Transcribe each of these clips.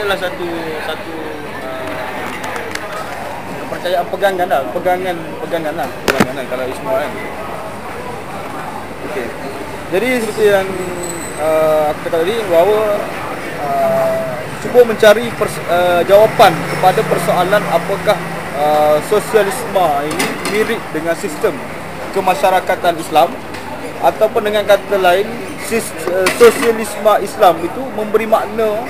adalah satu satu kepercayaan pegangan kalau Isma kan. Okey. Jadi seperti yang aku kata tadi bahawa cuba mencari jawapan kepada persoalan apakah sosialisme ini mirip dengan sistem kemasyarakatan Islam, ataupun dengan kata lain sosialisme Islam itu memberi makna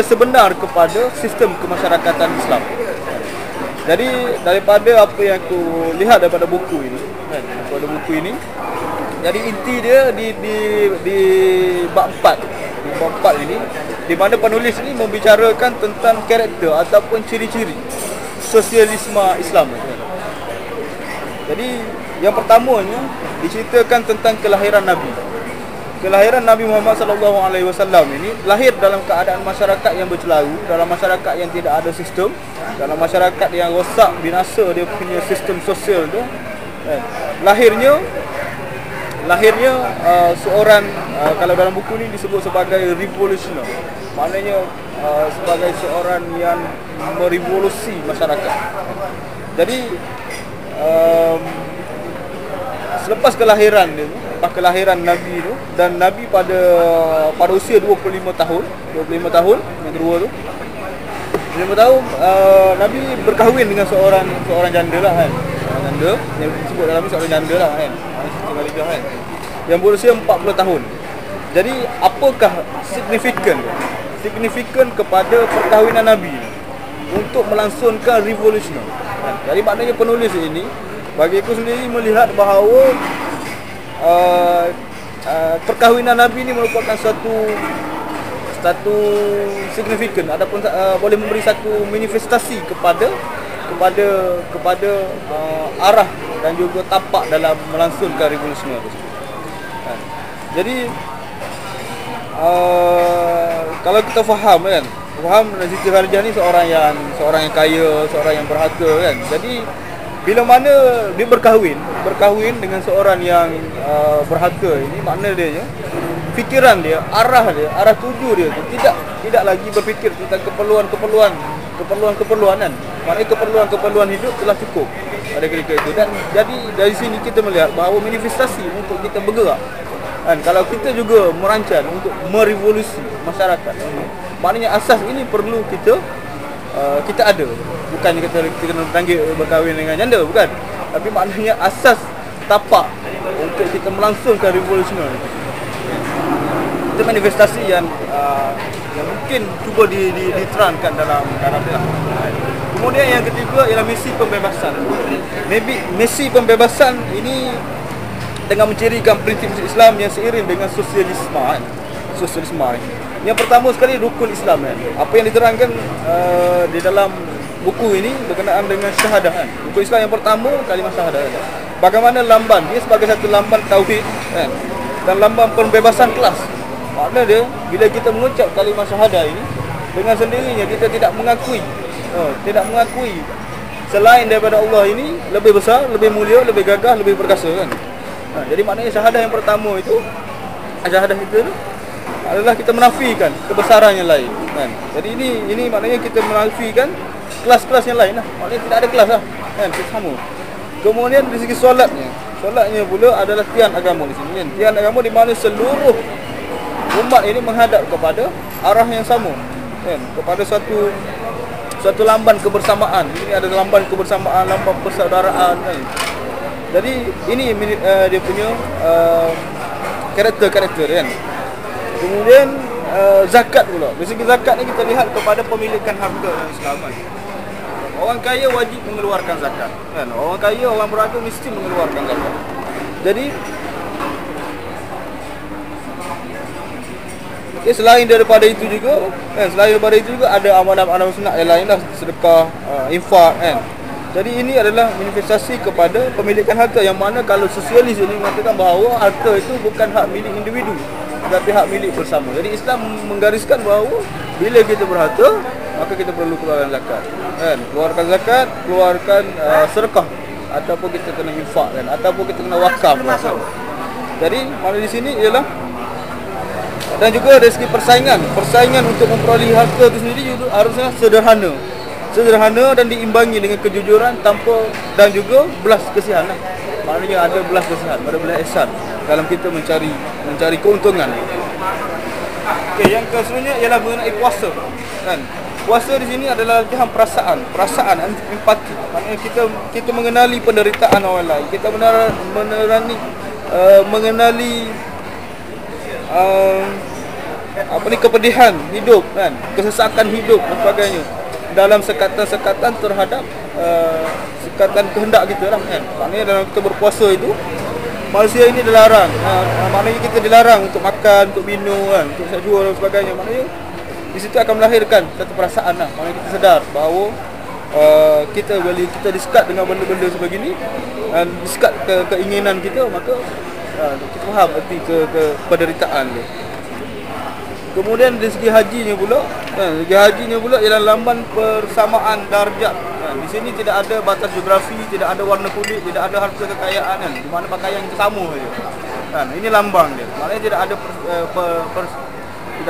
sebenar kepada sistem kemasyarakatan Islam. Jadi daripada apa yang aku lihat daripada buku ini kan, daripada buku ini, jadi inti dia di bab 4. Di bab 4 ini di mana penulis ini membicarakan tentang karakter ataupun ciri-ciri sosialisme Islam. Jadi yang pertamanya diceritakan tentang kelahiran Nabi. Kelahiran Nabi Muhammad SAW ini lahir dalam keadaan masyarakat yang bercelaru, dalam masyarakat yang tidak ada sistem, dalam masyarakat yang rosak, binasa dia punya sistem sosial tu. Lahirnya seorang, kalau dalam buku ni disebut sebagai revolutioner. Maknanya sebagai seorang yang merevolusi masyarakat. Jadi selepas kelahiran dia tu, kelahiran Nabi tu, dan Nabi pada usia 25 tahun yang kedua tu 25 tahun, Nabi berkahwin dengan seorang janda lah kan. Seorang janda yang disebut dalam ni seorang janda lah kan. Yang berusia 40 tahun. Jadi apakah signifikan kepada perkahwinan Nabi untuk melangsungkan revolusi? Jadi maknanya penulis ini, bagi aku sendiri melihat bahawa perkahwinan Nabi ini merupakan satu signifikan ataupun boleh memberi satu manifestasi kepada arah dan juga tapak dalam melangsungkan revolusi itu. Jadi kalau kita faham Siti Khadijah ni seorang yang kaya, seorang yang berharta kan. Jadi bila mana dia berkahwin dengan seorang yang berharta ini, makna dia fikiran dia, arah tuju dia tu tidak lagi berfikir tentang keperluan kan. Maknanya keperluan hidup telah cukup pada ketika itu. Dan jadi dari sini kita melihat bahawa manifestasi untuk kita bergerak kan, kalau kita juga merancang untuk merevolusi masyarakat, maknanya asas ini perlu kita ada. Bukan kita kena bertanggil berkahwin dengan janda, bukan. Tapi maknanya asas tapak untuk kita melangsungkan revolusi ini. Itu manifestasi yang mungkin cuba diterangkan dalam dia. Kemudian yang ketiga ialah misi pembebasan. Misi pembebasan ini dengan mencirikan prinsip Islam yang seiring dengan sosialisme. Yang pertama sekali rukun Islam kan. Apa yang diterangkan di dalam buku ini berkenaan dengan syahadah kan. Rukun Islam yang pertama kalimah syahadah kan. Bagaimana lamban dia sebagai satu lamban tauhid kan, dan lamban pembebasan kelas. Makna dia bila kita mengucap kalimah syahadah ini, dengan sendirinya kita tidak mengakui selain daripada Allah ini lebih besar, lebih mulia, lebih gagah, lebih perkasa kan. Jadi maknanya syahadah yang pertama itu, syahadah itu adalah kita menafikan kebesaran yang lain kan. Jadi ini maknanya kita menafikan kelas-kelas yang lain lah. Maknanya tidak ada kelas lah kan, kita sama. Kemudian dari segi solatnya pula adalah tian agama di sini kan. Tian agama di mana seluruh umat ini menghadap kepada arah yang sama kan, kepada suatu lamban kebersamaan. Ini ada lamban kebersamaan, lamban persaudaraan kan. Jadi ini dia punya karakter kan. Kemudian zakat pula. Dari segi zakat ni kita lihat kepada pemilikan harta dalam Islam kan. Orang kaya wajib mengeluarkan zakat kan. Orang kaya, orang berharga mesti mengeluarkan zakat. Jadi selain daripada itu juga ada amalan-amalan sunat yang lain lah, sedekah, infak kan. Jadi ini adalah manifestasi kepada pemilikan harta, yang mana kalau sosialis ini mengatakan bahawa harta itu bukan hak milik individu tetapi hak milik bersama. Jadi Islam menggariskan bahawa bila kita berharta maka kita perlu keluarkan zakat kan. Keluarkan zakat, keluarkan sedekah, ataupun kita kena infak kan, ataupun kita kena wakaf kan. Jadi mana di sini ialah Dan juga dari segi persaingan untuk memperoleh harta itu sendiri juga harusnya sederhana dan diimbangi dengan kejujuran tanpa dan juga belas kasihan lah. Maknanya ada belas kasihan, ada belas ihsan dalam kita mencari keuntungan. Okey, yang seterusnya ialah mengenai puasa. Kan? Puasa di sini adalah latihan perasaan, empati. Maknanya kita mengenali penderitaan orang lain. Kita mengenali kepedihan hidup kan, kesesakan hidup dan sebagainya dalam sekatan-sekatan terhadap sekatan kehendak kita lah kan. Maknanya dalam kita berpuasa itu manusia ini dilarang. Maknanya kita dilarang untuk makan, untuk minum kan, untuk seksual dan sebagainya. Maknanya di situ akan melahirkan satu perasaan lah. Maknanya kita sedar bahawa kita disekat dengan benda-benda sebegini dan disekat keinginan kita, maka kita faham erti penderitaan dia. Kemudian dari segi hajinya pula ialah lambang persamaan darjat. Di sini tidak ada batas geografi, tidak ada warna kulit, tidak ada harta kekayaan kan. Di mana pakaian kita sama saja. Kan, ini lambang dia. Maknanya tidak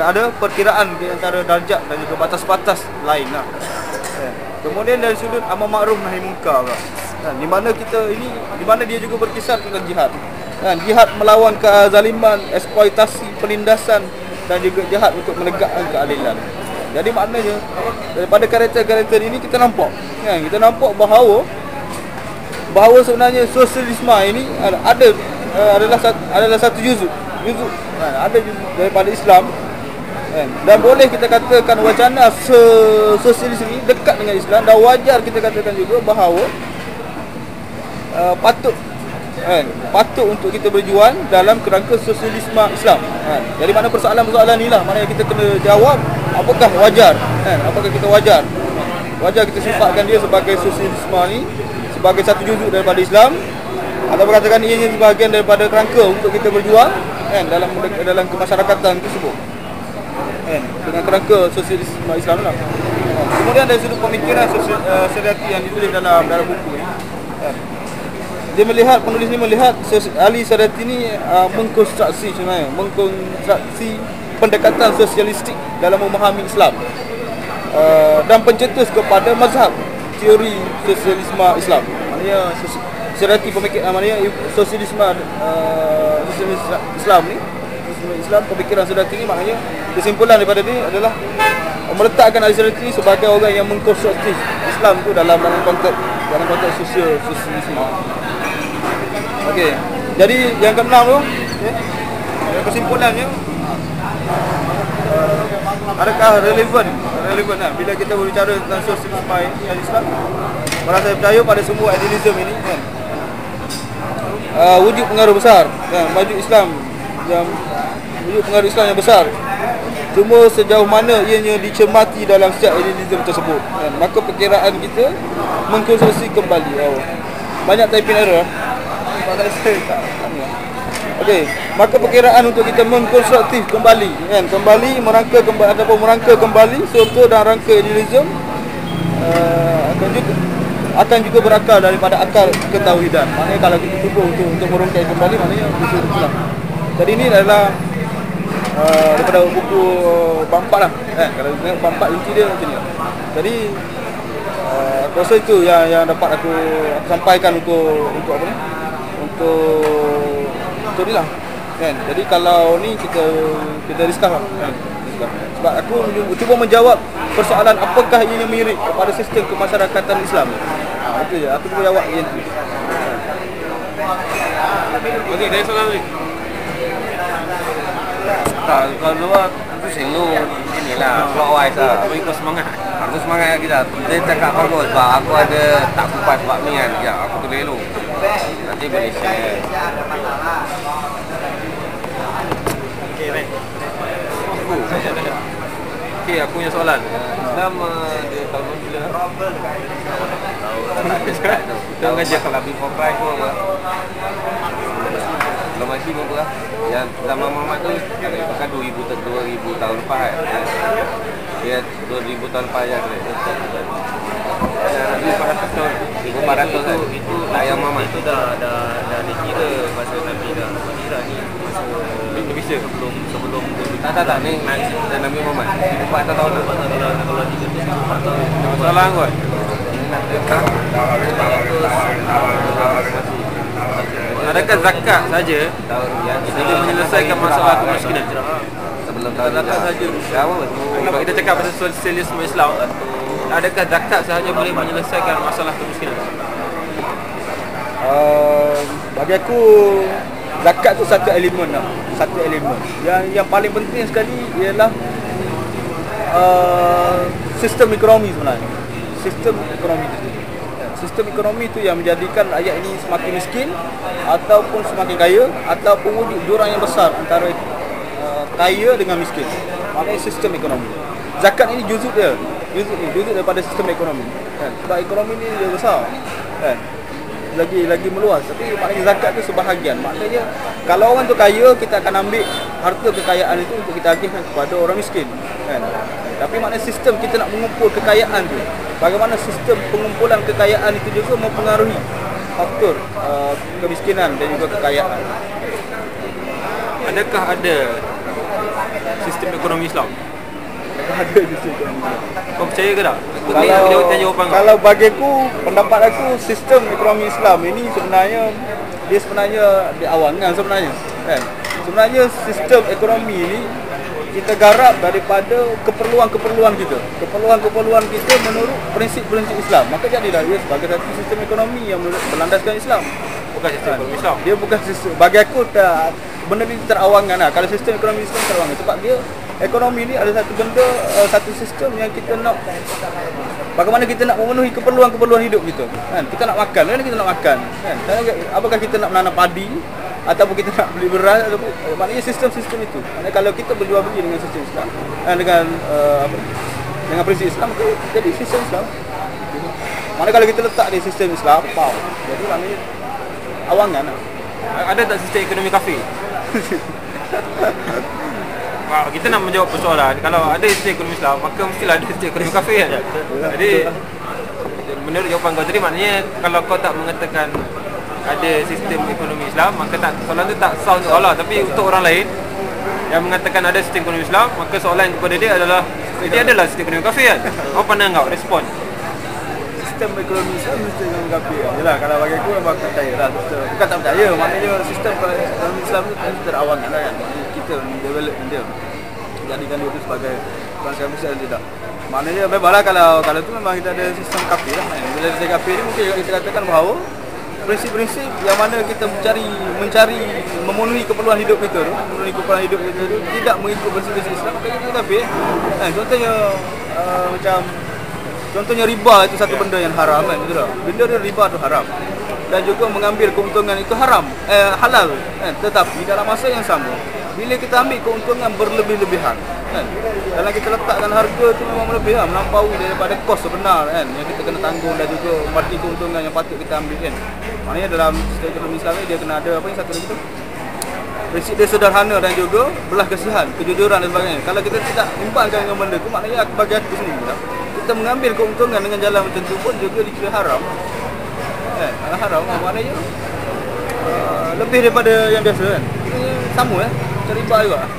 ada perkiraan di antara darjat dan juga batas-batas lain lah. Kemudian dari sudut amar ma'ruf nahi munkar lah. Di mana dia juga berkisar tentang jihad. Jihad melawan kezaliman, eksploitasi, penindasan dan juga jihad untuk menegakkan keadilan. Jadi maknanya daripada karakter-karakter ini kita nampak bahawa sebenarnya sosialisme ini adalah satu juzuk daripada Islam. Dan boleh kita katakan wacana sosialis ini dekat dengan Islam, dan wajar kita katakan juga bahawa patut untuk kita berjuang dalam kerangka sosialisme Islam. Jadi mana persoalan-persoalan inilah mana kita kena jawab, apakah wajar? Apakah kita wajar kita sifatkan dia sebagai sosialisme ni sebagai satu juzuk daripada Islam, atau berkatakan ianya sebahagian daripada kerangka untuk kita berjuang dalam kemasyarakatan tersebut dengan kerangka sosialisme Islam lah. Kemudian dari sudut pemikiran Syariati yang ditulis dalam buku ni, penulis ni melihat ahli Syariati ni mengkonstruksi pendekatan sosialistik dalam memahami Islam dan pencetus kepada mazhab teori sosialisme Islam. Maknanya Syariati maknanya sosialisme Islam ni, Islam pemikiran Syariati ni, maknanya kesimpulan daripada ni adalah meletakkan ahli Syariati ni sebagai orang yang mengkonstruksi Islam tu dalam konteks sosialisme. Okey. Jadi yang keenam tu, kesimpulannya adakah relevan lah bila kita berbicara tentang sosialisme Islam? Merasa percaya pada semua idealisme ini kan. Wujud pengaruh besar kan, wujud pengaruh Islam yang besar. Cuma sejauh mana ianya dicermati dalam setiap idealisme tersebut kan, maka perkiraan kita mengkonstruksi kembali. Banyak typing error. Okey, maka perkiraan untuk kita mengkonstruktif kembali kan, merangka kembali serta dan rangka idealisme akan juga berakal daripada akal ketauhidan. Maknanya kalau kita cuba untuk merungkai kembali, maknanya bisa itulah. Jadi ini adalah daripada buku Bampak lah kalau tengok Bampak inti dia macam ni. Jadi aku rasa itu yang dapat aku sampaikan untuk apa ni, untuk ni lah kan. Jadi kalau ni kita discuss lah kan. Sebab aku cuba menjawab persoalan apakah ianya mirip kepada sistem kemasyarakatan Islam. Itu je aku cuba jawab yang tu. Okey, dari soalan ni. Kalau luar itu selalu inilah clockwise lah. Aku ikut semangat. Aku semangat kita. Dia cakap bagus sebab aku ada tak kupas sebab ni kan. Ya, aku tu dulu. Nanti boleh share. Okey, baik. Okey, aku punya soalan. Islam dia tahun bila? Tak ada sekat tu. Kita mengajar kalau before Christ tu apa? Belum mati pun apa? Yang zaman Muhammad tu pakai 2000 tahun lepas kan? Dia 2000 tahun lepas je. 1400 tahun. 1400 kan. Itu Layang Muhammad. Itu dah dikira masa Nabi dah mengira ni masa Bisa. sebelum Tak ni Nabi Muhammad. 1400 tahun lah. kalau 3 tahun. Masalah kot. Adakah zakat saja itu menyelesaikan masalah kemiskinan? Sebelum zakat saja. Kalau kita cakap pasal sosialisme Islam, adakah zakat sahaja boleh menyelesaikan masalah kemiskinan? Bagi aku zakat tu satu elemen lah. Satu elemen. Yang paling penting sekali ialah sistem ekonomi sebenarnya. Sistem ekonomi itu sendiri. Sistem ekonomi itu yang menjadikan rakyat ini semakin miskin ataupun semakin kaya ataupun wujud jurang yang besar antara kaya dengan miskin. Maknanya sistem ekonomi. Zakat ini juzuk dia. Juzuk daripada sistem ekonomi. Kan? Sebab ekonomi ni dia besar. Kan? Lagi meluas. Tapi maknanya zakat tu sebahagian. Maknanya kalau orang tu kaya, kita akan ambil harta kekayaan itu untuk kita agihkan kepada orang miskin. Kan? Tapi maknanya sistem kita nak mengumpul kekayaan tu, bagaimana sistem pengumpulan kekayaan itu juga mempengaruhi faktor kemiskinan dan juga kekayaan. Adakah ada sistem ekonomi Islam? Ada sistem ekonomi Islam. Kau percaya ke tak? Kalau bagi aku, pendapat aku, sistem ekonomi Islam ini sebenarnya diawangkan sebenarnya. Kan? Sebenarnya sistem ekonomi ini kita garap daripada keperluan-keperluan kita. Keperluan-keperluan kita menurut prinsip-prinsip Islam. Maka jadilah dia sebagai satu sistem ekonomi yang berlandaskan Islam. Bukan sistem ekonomi Islam. Dia bukan sistem. Bagi aku benda ni terawangkan lah. Kalau sistem ekonomi Islam terawangkan. Sebab dia ekonomi ni ada satu benda, satu sistem yang kita nak, bagaimana kita nak memenuhi keperluan-keperluan hidup kita. Kan? Kita nak makan, bagaimana kita nak makan? Kan? Apakah kita nak menanam padi? Ataupun kita nak beli beras, ataupun, maknanya sistem-sistem itu. Maknanya kalau kita berjual beli dengan sistem Islam, dengan prinsip Islam, maka jadi sistem Islam. Maknanya kalau kita letak di sistem Islam, jadi maknanya awangan lah. Ada tak sistem ekonomi kafir? Kita nak menjawab persoalan. Kalau ada sistem ekonomi Islam, maka mestilah ada sistem ekonomi kafir kan? Jadi menurut jawapan kau tadi, maknanya kalau kau tak mengatakan ada sistem ekonomi Islam, maka soalan tu tak sah untuk Allah. Tapi untuk orang lain yang mengatakan ada sistem ekonomi Islam, maka soalan kepada dia adalah, dia adalah sistem ekonomi kafir kan? Apa pandang kau? Respon. Sistem ekonomi Islam, sistem ekonomi kafir. Yalah, kalau bagi aku memang percaya lah. Bukan tak percaya, maknanya sistem ekonomi Islam tu terawangkan lah kan. Kita develop dia, jadikan dia tu sebagai bangsa besar dan tidak. Maknanya memanglah kalau tu memang kita ada sistem kafir lah. Bila sistem kafir ni mungkin kita katakan bahawa prinsip-prinsip yang mana kita mencari memenuhi keperluan hidup kita tu, tidak mengikut prinsip-prinsip Islam, maka kita kafir. Contohnya riba itu satu benda yang haram kan, betul tak? Benda dia riba tu haram. Dan juga mengambil keuntungan itu halal kan? Tetapi dalam masa yang sama, bila kita ambil keuntungan berlebih-lebihan kan, dalam kita letakkan harga tu memang melebihan, melampaui daripada kos sebenar kan, yang kita kena tanggung, dan juga marti keuntungan yang patut kita ambil kan. Maknanya dalam sistem ekonomi Islam ni dia kena ada apa yang satu lagi tu, prinsip dia sederhana dan juga belas kasihan, kejujuran dan sebagainya. Kalau kita tidak imbangkan dengan benda tu, maknanya bagi aku sendiri lah, kita mengambil keuntungan dengan jalan macam tu pun juga dikira haram kan. Haram maknanya lebih daripada yang biasa kan. Sama macam riba juga kan.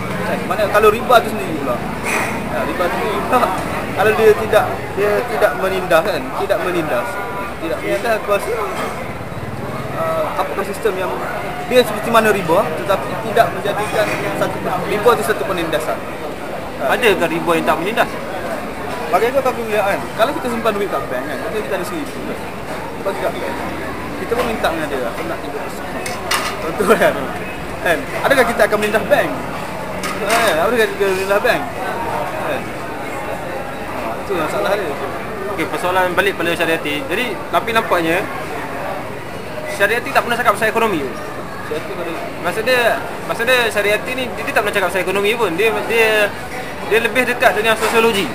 Maknanya kalau riba tu sendiri pula, riba tu kalau dia tidak menindas kan, tidak menindas, aku rasa apakah sistem yang dia seperti mana riba, tetapi tidak menjadikan riba itu satu penindasan. Adakah riba yang tak menindas? Bagi aku kan, kalau kita simpan duit kat bank kan, kita ada RM1,000 bagi kat bank, kita pun minta dengan dia, aku nak 3%. Contoh kan, adakah kita akan menindas bank? Adakah kita menindas bank? Itu masalah dia. Okey, persoalan balik pada syariati. Jadi, tapi nampaknya syariati tak pernah cakap pasal ekonomi. Maksud dia syariati ni dia tak pernah cakap pasal ekonomi pun. Dia lebih dekat dengan sosiologi.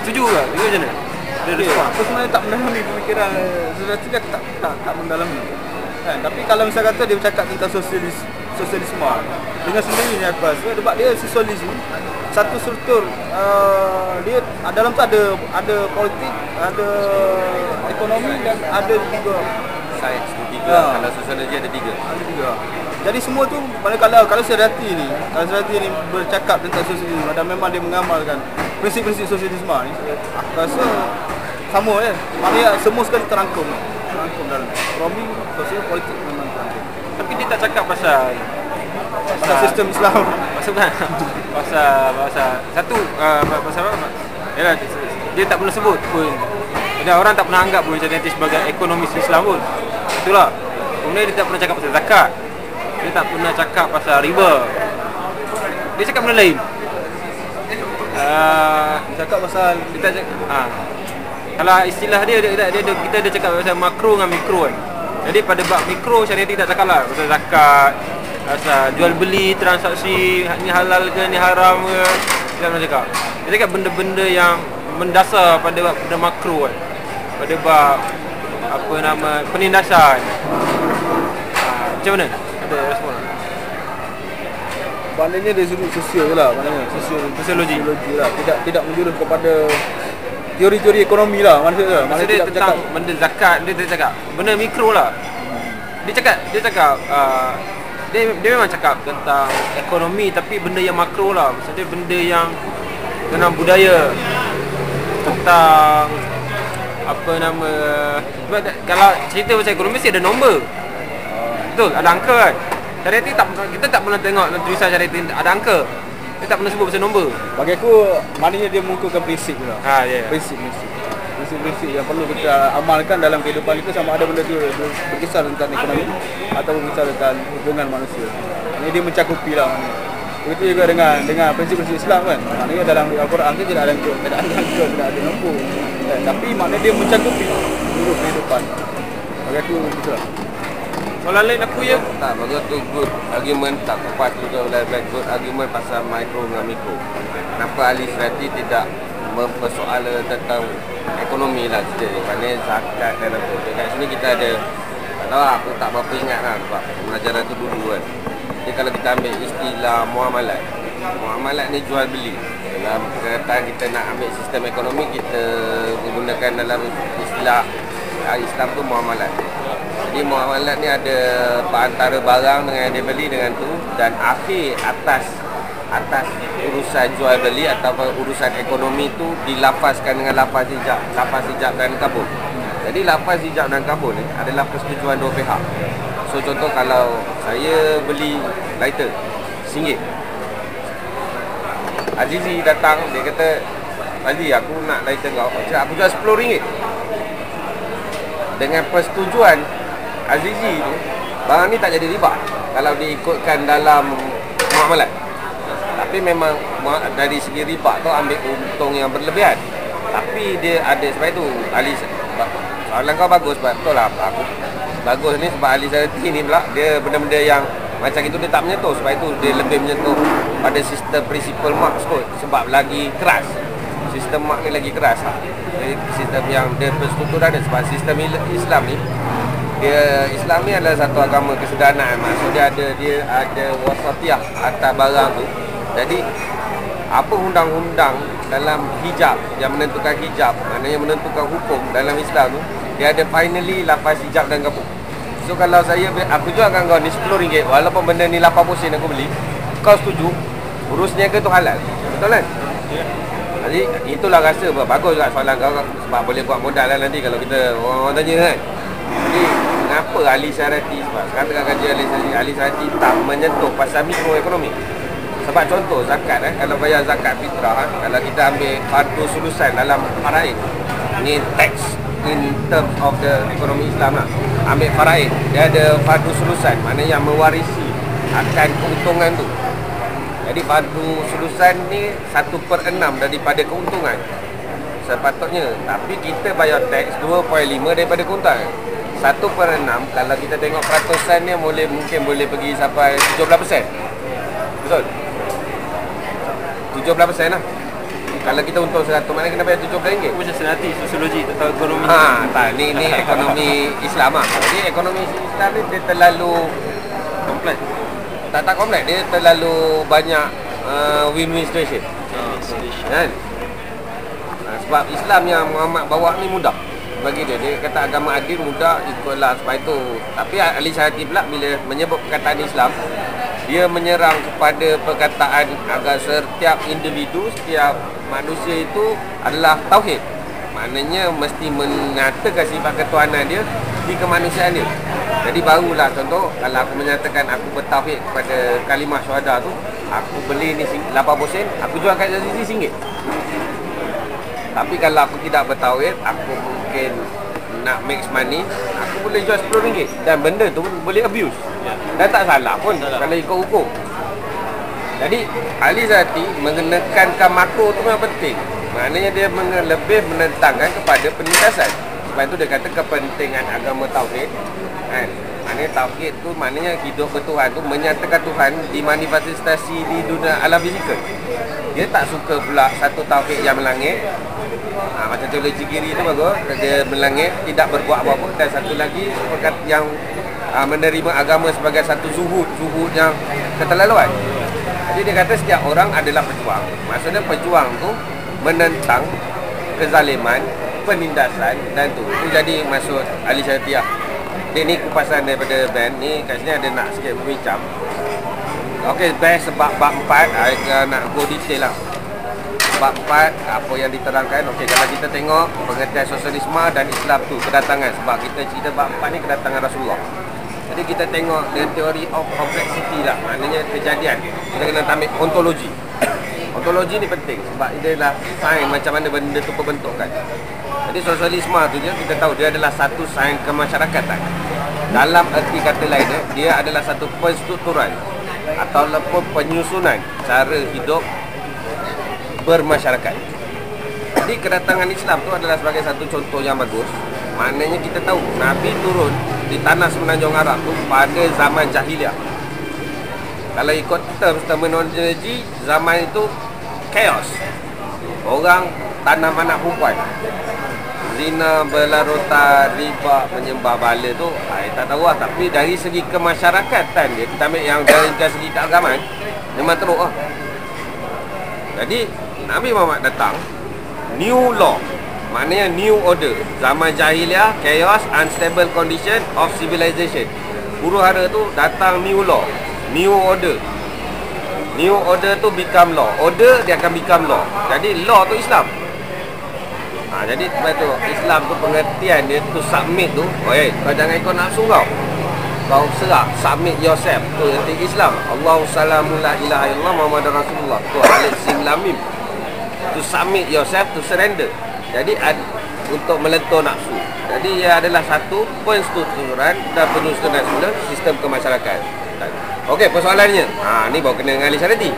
Setuju ke? Itu macam mana? Aku sebenarnya tak mendalami pemikiran syariati, dia tak mendalami. Kan? Tapi kalau misalnya kata dia bercakap tentang sosialisme, dengan sendirinya aku rasa sebab dia satu struktur dia dalam tu ada politik, ada ekonomi dan ada juga Sains tu 3, kalau sosiologi ada 3. Jadi semua tu kalau Seryati ni bercakap tentang sosialisme dan memang dia mengamalkan prinsip-prinsip sosialisme ni, aku rasa sama maknanya semua sekali terangkum dalam ekonomi, sosial, politik memang terangkum. Tapi dia tak cakap pasal sistem Islam. Pasal satu pasal apa? Yalah, dia tak pernah sebut pun. Dan orang tak pernah anggap pun Seryati sebagai ekonomis Islam pun. Itulah. Kemudian dia tak pernah cakap pasal zakat. Dia tak pernah cakap pasal riba. Dia cakap benda lain. Cakap pasal Dia tak cakap kalau istilah dia kita ada cakap pasal makro dengan mikro kan. Jadi pada bab mikro Seryati tak cakap lah pasal zakat, pasal jual beli, transaksi, ni halal ke, ni haram ke. Dia tak pernah cakap. Dia cakap benda-benda yang mendasar pada makro kan. Pada bab penindasan. Macam mana? Ada respon tak? maknanya dari sudut sosial je lah, maknanya sosiologi lah, tidak menjurus kepada teori-teori ekonomi lah maksudnya. Maksudnya dia tentang benda zakat, dia cakap benda mikro lah. Dia cakap dia memang cakap tentang ekonomi tapi benda yang makro lah. Maksudnya benda yang tentang budaya, tentang kalau cerita pasal ekonomi mesti ada nombor. Betul, ada angka kan. Seryati kita tak pernah tengok dalam tulisan Seryati ada angka. Dia tak pernah sebut pasal nombor. Bagi aku maknanya dia mengukuhkan prinsip lah. Prinsip yang perlu kita amalkan dalam kehidupan kita, sama ada benda tu berkisar tentang ekonomi atau berkisar tentang hubungan manusia. Ini dia mencakupi lah maknanya. Begitu juga dengan prinsip-prinsip Islam kan. Maknanya dalam Al-Quran tu tidak ada angka, tidak ada nombor. Tapi maknanya dia mencakupi seluruh kehidupan. Bagi aku betul lah. Soalan lain aku ya. Tak, bagi tu good argument, tak tepat juga good argument pasal mikro dengan mikro. Kenapa ahli Seryati tidak mempersoalan tentang ekonomi lah cerita ni, maknanya zakat dan apa. Dekat sini kita ada, tak tahu aku tak berapa ingat lah sebab pelajaran tu dulu kan. Jadi kalau kita ambil istilah muamalat ni jual beli. Dalam kenyataan kita nak ambil sistem ekonomi, kita menggunakan dalam istilah Islam tu muamalat. Jadi muamalat ni ada antara barang dengan yang dia beli dengan tu, dan akhir atas urusan jual beli ataupun urusan ekonomi tu dilafazkan dengan lafaz hijab dan kabul. Jadi lafaz hijab dan kabul ni adalah persetujuan dua pihak. So contoh kalau saya beli lighter RM1, Azizi datang, dia kata, Azizi aku nak lighter kau, aku jual RM10. Dengan persetujuan Azizi tu, barang ni tak jadi riba kalau diikutkan dalam muamalat. Tapi memang dari segi riba tu ambil untung yang berlebihan. Tapi dia ada sebab itu ahli, soalan kau bagus, betul lah aku bagus ni sebab ahli Seryati ni pula dia benda-benda yang macam itu dia tak menyentuh. Sebab itu dia lebih menyentuh pada sistem prinsipal Marx kot, sebab lagi keras. Sistem Marx ni lagi keras. Jadi sistem yang dia berstruktur ada, sebab sistem Islam ni Islam ni adalah satu agama kesederhanaan. Maksud dia ada wasatiyah atas barang tu. Jadi apa undang-undang dalam hijab yang menentukan hijab, maknanya menentukan hukum dalam Islam tu, dia ada finally lafaz hijab dan kabul. So kalau aku jual kat kau ni RM10, walaupun benda ni 80 sen aku beli, kau setuju, urus niaga tu halal. Betul kan? Jadi itulah rasa bagus juga soalan kau, sebab boleh buat modal lah nanti kalau kita orang tanya kan. Jadi kenapa ahli Seryati, sebab sekarang tengah kaji ahli Seryati tak menyentuh pasal mikroekonomi. Sebab contoh zakat kalau bayar zakat fitrah, kalau kita ambil fardu sulusan dalam faraid, ni tax in terms of the ekonomi Islam lah. Ambil faraid, dia ada fardu sulusan, maknanya yang mewarisi akan keuntungan tu. Jadi fardu sulusan ni 1/6 daripada keuntungan sepatutnya. Tapi kita bayar tax 2.5 daripada keuntungan. 1/6 kalau kita tengok peratusan ni mungkin boleh pergi sampai 17%. Betul? 17% lah. Kalau kita untung 100, mana kena bayar RM17. Macam Seryati sosiologi tentang ekonomi. Tak, ni ekonomi Islam lah. Jadi ekonomi Islam ni dia terlalu kompleks. tak kompleks, dia terlalu banyak win-win situation. kan? Sebab Islam yang Muhammad bawa ni mudah bagi dia. Dia kata agama adil, mudah, ikutlah sebab itu. Tapi Ali Syarati pula bila menyebut perkataan Islam, dia menyerang kepada perkataan agar setiap individu, setiap manusia itu adalah tauhid. Maknanya mesti menyatakan sifat ketuhanan dia di kemanusiaan dia. Jadi barulah contoh, kalau aku menyatakan aku bertauhid kepada kalimah syuhada tu, aku beli ni 80 sen, aku jual kat sini RM1. Tapi kalau aku tidak bertauhid, aku mungkin nak make money, aku boleh jual RM10 dan benda tu boleh abuse. Dan tak salah pun kalau ikut hukum. Jadi Ali Syarati mengenakan makro tu memang penting. Maknanya dia lebih menentangkan kepada penindasan. Sebab itu dia kata kepentingan agama tauhid kan. Maknanya tauhid tu maknanya hidup bertuhan tu menyatakan Tuhan dimanifestasi di dunia alam fizikal. Dia tak suka pula satu tauhid yang melangit. Macam teologi kiri tu bagus, dia melangit, tidak berbuat apa-apa. Dan satu lagi yang menerima agama sebagai satu zuhud yang keterlaluan. Jadi dia kata setiap orang adalah pejuang. Maksudnya pejuang tu menentang kezaliman, penindasan dan tu. Itu jadi maksud Ali Syarati lah. Dia ni kupasan daripada band ni. Kat sini ada nak sikit berbincang. Okey, best sebab bab 4 nak go detail lah. Bab 4 apa yang diterangkan. Okey, kalau kita tengok pengertian sosialisme dan Islam tu kedatangan, sebab kita cerita bab 4 ni kedatangan Rasulullah. Jadi kita tengok the theory of complexity lah. Maknanya kejadian. Kita kena ambil ontologi. Ontologi ni penting sebab dia adalah sains macam mana benda tu perbentukan. Jadi sosialisme tu kita tahu dia adalah satu sains kemasyarakatan. Dalam erti kata lain dia adalah satu penstrukturan ataupun penyusunan cara hidup bermasyarakat. Jadi kedatangan Islam tu adalah sebagai satu contoh yang bagus. Maknanya kita tahu Nabi turun di tanah semenanjung Arab tu pada zaman jahiliah. Kalau ikut terminologi zaman itu chaos. Orang tanam anak perempuan, zina, berlarutan, riba, menyembah bala tu tak tahu lah. Tapi dari segi kemasyarakatan dia, kita ambil yang dari segi keagamaan, memang teruk lah. Jadi Nabi Muhammad datang, new law, maknanya new order. Zaman jahiliah, chaos, unstable condition of civilization. Huru-hara tu datang new law, new order. New order tu become law. Order dia akan become law. Jadi law tu Islam. Jadi sebab tu Islam tu pengertian dia tu submit tu. Kau jangan ikut nafsu kau. Kau serah, submit yourself. Tu erti Islam. Allahu salamu la ilaha illallah Muhammadur Rasulullah. Tu alif sim lam mim. To submit yourself, to surrender. Jadi untuk melentur nafsu. Jadi ia adalah satu penstrukturan dan penyusunan sistem kemasyarakatan. Okey, persoalannya. Ni baru kena dengan Ali Syarati.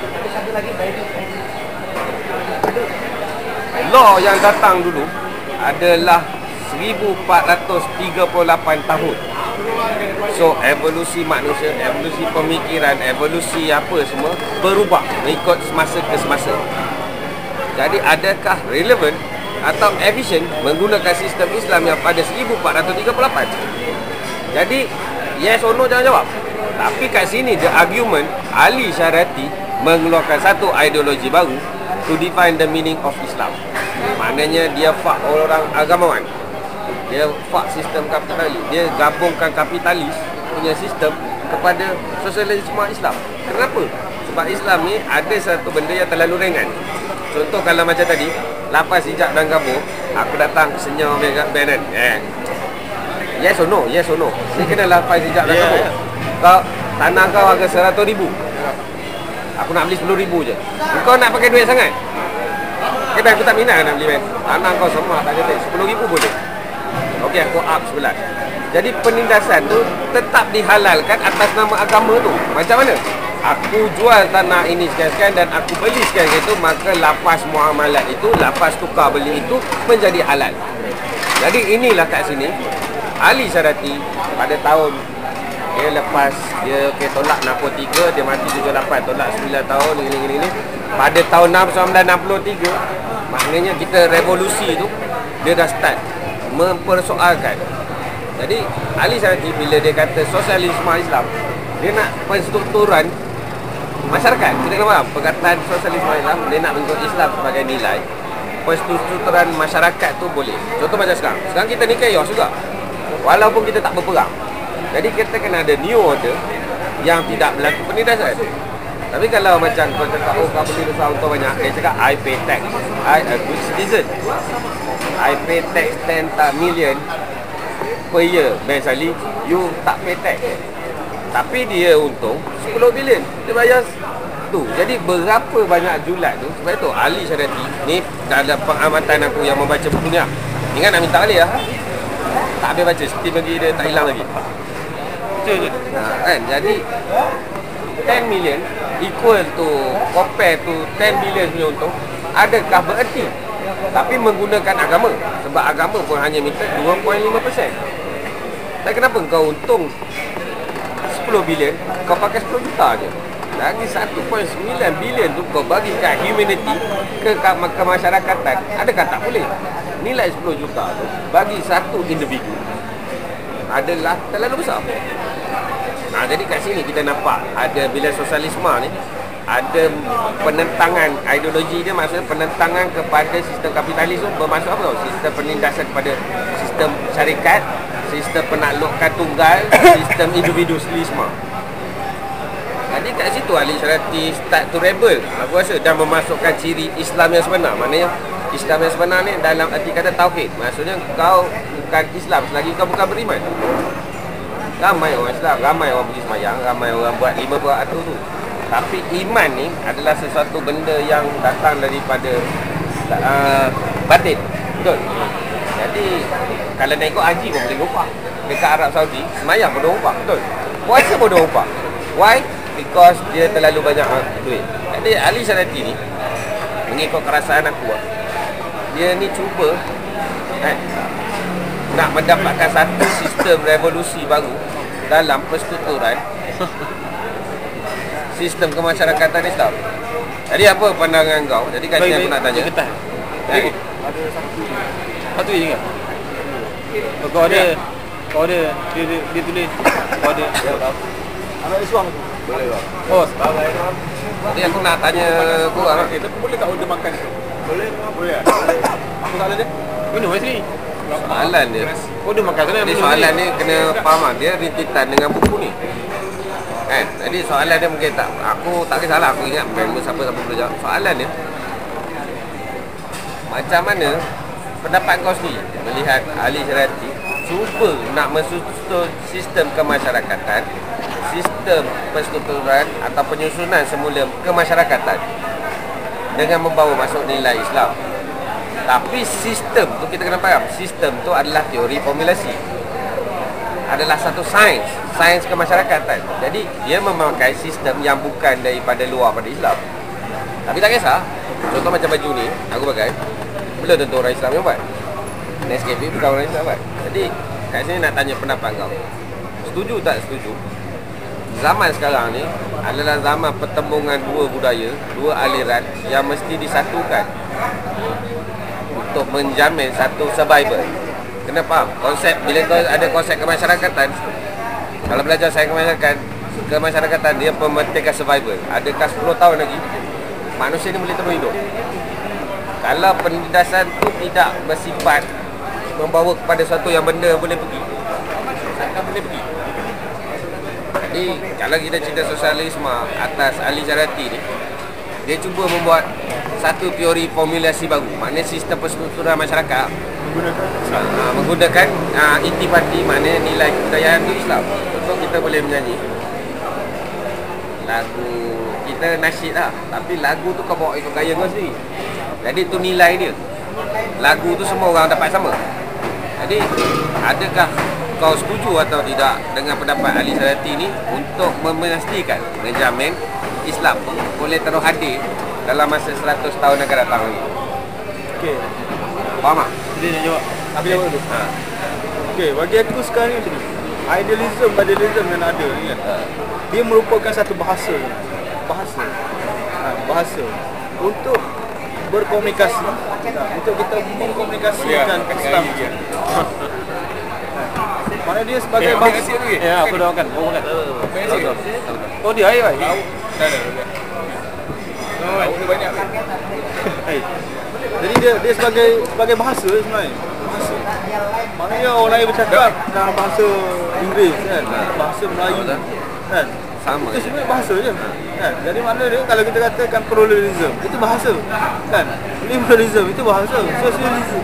Law yang datang dulu adalah 1438 tahun. So evolusi manusia, evolusi pemikiran, evolusi apa semua berubah mengikut semasa ke semasa. Jadi adakah relevan atau efisien menggunakan sistem Islam yang pada 1438? Jadi yes or no jangan jawab. Tapi kat sini the argument Ali Syarati mengeluarkan satu ideologi baru to define the meaning of Islam. Maknanya dia fuck orang agamawan. Dia fuck sistem kapitalis. Dia gabungkan kapitalis punya sistem kepada sosialisme Islam. Kenapa? Sebab Islam ni ada satu benda yang terlalu ringan. Contoh kalau macam tadi, lapas hijab dan kabur, aku datang senyum dengan yes or no? Yes or no? Ni kena lapas hijab dan kabur. Kau tanah kau harga 100,000. Aku nak beli 10,000 je. Kau nak pakai duit sangat? Kedai aku tak minat nak beli man. Tanah kau semua tak kata 10,000 boleh. Okey, aku up 11. Jadi penindasan tu tetap dihalalkan atas nama agama tu. Macam mana? Aku jual tanah ini sekian-sekian dan aku beli sekian itu, maka lapas muamalat itu, lapas tukar beli itu menjadi halal. Jadi inilah kat sini Ali Syarati pada tahun dia lepas dia tolak narkotika, dia mati 78, tolak 9 tahun ini. Pada tahun 1963 maknanya kita revolusi tu dia dah start mempersoalkan. Jadi Ali Syarati bila dia kata sosialisme Islam, dia nak penstrukturan masyarakat, kita kena faham perkataan sosialisme Islam, dia nak bentuk Islam sebagai nilai. Persetujuan masyarakat tu boleh. Contoh macam sekarang kita ni chaos juga, walaupun kita tak berperang. Jadi kita kena ada new order yang tidak berlaku penindasan. Tapi kalau macam kau cakap, oh kau beli besar untuk banyak, dia cakap I pay tax, I a good citizen, I pay tax 10 million per year. Ben Sali, you tak pay tax, tapi dia untung 10 bilion, dia bayar tu. Jadi berapa banyak julat tu. Sebab itu ahli syariati ni, dalam pengamatan aku yang membaca buku ni lah, ni kan nak minta balik lah, tak habis baca, Steam lagi dia tak hilang lagi. Betul kan? Jadi 10 million equal to, compare to 10 billion punya untung, adakah bererti? Tapi menggunakan agama, sebab agama pun hanya minta 2.5%. Dan kenapa kau untung 10 bilion, kau pakai 10 juta je? Lagi 1.9 bilion tu kau bagi kat humanity, ke kemasyarakatan, adakah tak boleh? Nilai 10 juta tu bagi satu individu adalah terlalu besar. Nah, jadi kat sini kita nampak ada, bila sosialisme ni ada penentangan ideologi dia, maksudnya penentangan kepada sistem kapitalis tu bermaksud apa tau? Sistem penindasan kepada sistem syarikat, sistem penaklukan tunggal, sistem individualisme. Jadi kat situ ahli syariati start to rebel, aku rasa, dan memasukkan ciri Islam yang sebenar. Maknanya Islam yang sebenar ni dalam arti kata tauhid, maksudnya kau bukan Islam selagi kau bukan beriman. Ramai orang Islam, ramai orang pergi semayang, ramai orang buat 5 waktu tu, tapi iman ni adalah sesuatu benda yang datang daripada batin. Betul? Jadi kalau nak ikut haji pun boleh upah. Dekat Arab Saudi semayang pun upah. Betul? Puasa pun upah. Why? Because dia terlalu banyak duit. Jadi ahli syariati ni, mengikut kerasaan aku, dia ni cuba nak mendapatkan satu sistem revolusi baru dalam perstrukturan sistem kemasyarakatan Islam. Jadi apa pandangan kau? Jadi kat sini aku nak tanya. Ada satu je kan? Kau ada, dia tulis, kau ada. Anak Islam tu. Boleh bang. Oh, Jadi aku nak tanya korang. Tapi boleh tak order makan tu? Boleh. Boleh ah. Apa salah dia? minum kat sini. Soalan dia. Oh, dia makan sana. Jadi soalan ni kena faham lah. Dia rintitan dengan buku ni. Kan? Jadi soalan dia mungkin tak, aku tak kisahlah, aku ingat member siapa-siapa boleh jawab. Soalan dia, macam mana pendapat kau sendiri melihat ahli syariati cuba nak mensusun sistem kemasyarakatan, sistem perstrukturan atau penyusunan semula kemasyarakatan dengan membawa masuk nilai Islam. Tapi sistem tu kita kena faham, sistem tu adalah teori formulasi, adalah satu sains kemasyarakatan. Jadi dia memakai sistem yang bukan daripada luar pada Islam. Tapi tak kisah. Contoh macam baju ni aku pakai, belum tentu orang Islam yang buat. Nescafe bukan orang Islam buat. Jadi kat sini nak tanya pendapat kau, setuju tak setuju zaman sekarang ni adalah zaman pertembungan dua budaya, dua aliran yang mesti disatukan untuk menjamin satu survival. Kena faham konsep, bila kau ada konsep kemasyarakatan, kalau belajar sains kemasyarakatan, dia pementingkan survival. Adakah 10 tahun lagi manusia ni boleh terus hidup? Kalau penindasan tu tidak bersifat membawa kepada satu yang benda boleh pergi, takkan boleh pergi. Jadi kalau kita cerita sosialisme atas ahli syariati ni, dia cuba membuat satu teori formulasi baru, maknanya sistem perstrukturan masyarakat menggunakan intipati, maknanya nilai kebudayaan tu Islam. Contoh kita boleh menyanyi lagu kita nasyid lah, tapi lagu tu kau bawa ikut gaya kau sendiri. Jadi tu nilai dia. Lagu tu semua orang dapat sama. Jadi adakah kau setuju atau tidak dengan pendapat ahli syariati ni untuk memastikan, menjamin Islam boleh terus hadir dalam masa 100 tahun akan datang lagi? Okey. Faham tak? Dia nak jawab. Aku jawab dulu. Okey, bagi aku sekarang ni macam ni. Idealism yang ada ni kan, dia merupakan satu bahasa. Bahasa untuk berkomunikasi, untuk kita mengkomunikasikan Islam. Mana dia sebagai bahasa. Ya, aku doakan. Oh, makan. Oh, dia air. Dah. Lauk dia banyak kan. Jadi dia sebagai bahasa sebenarnya. Bahasa. Maknanya orang lain bercakap dalam bahasa Inggeris kan, bahasa Melayu kan. Sama Itu sebenarnya bahasa je kan. Jadi makna dia kalau kita katakan pluralism itu bahasa kan. Liberalism itu bahasa, sosialism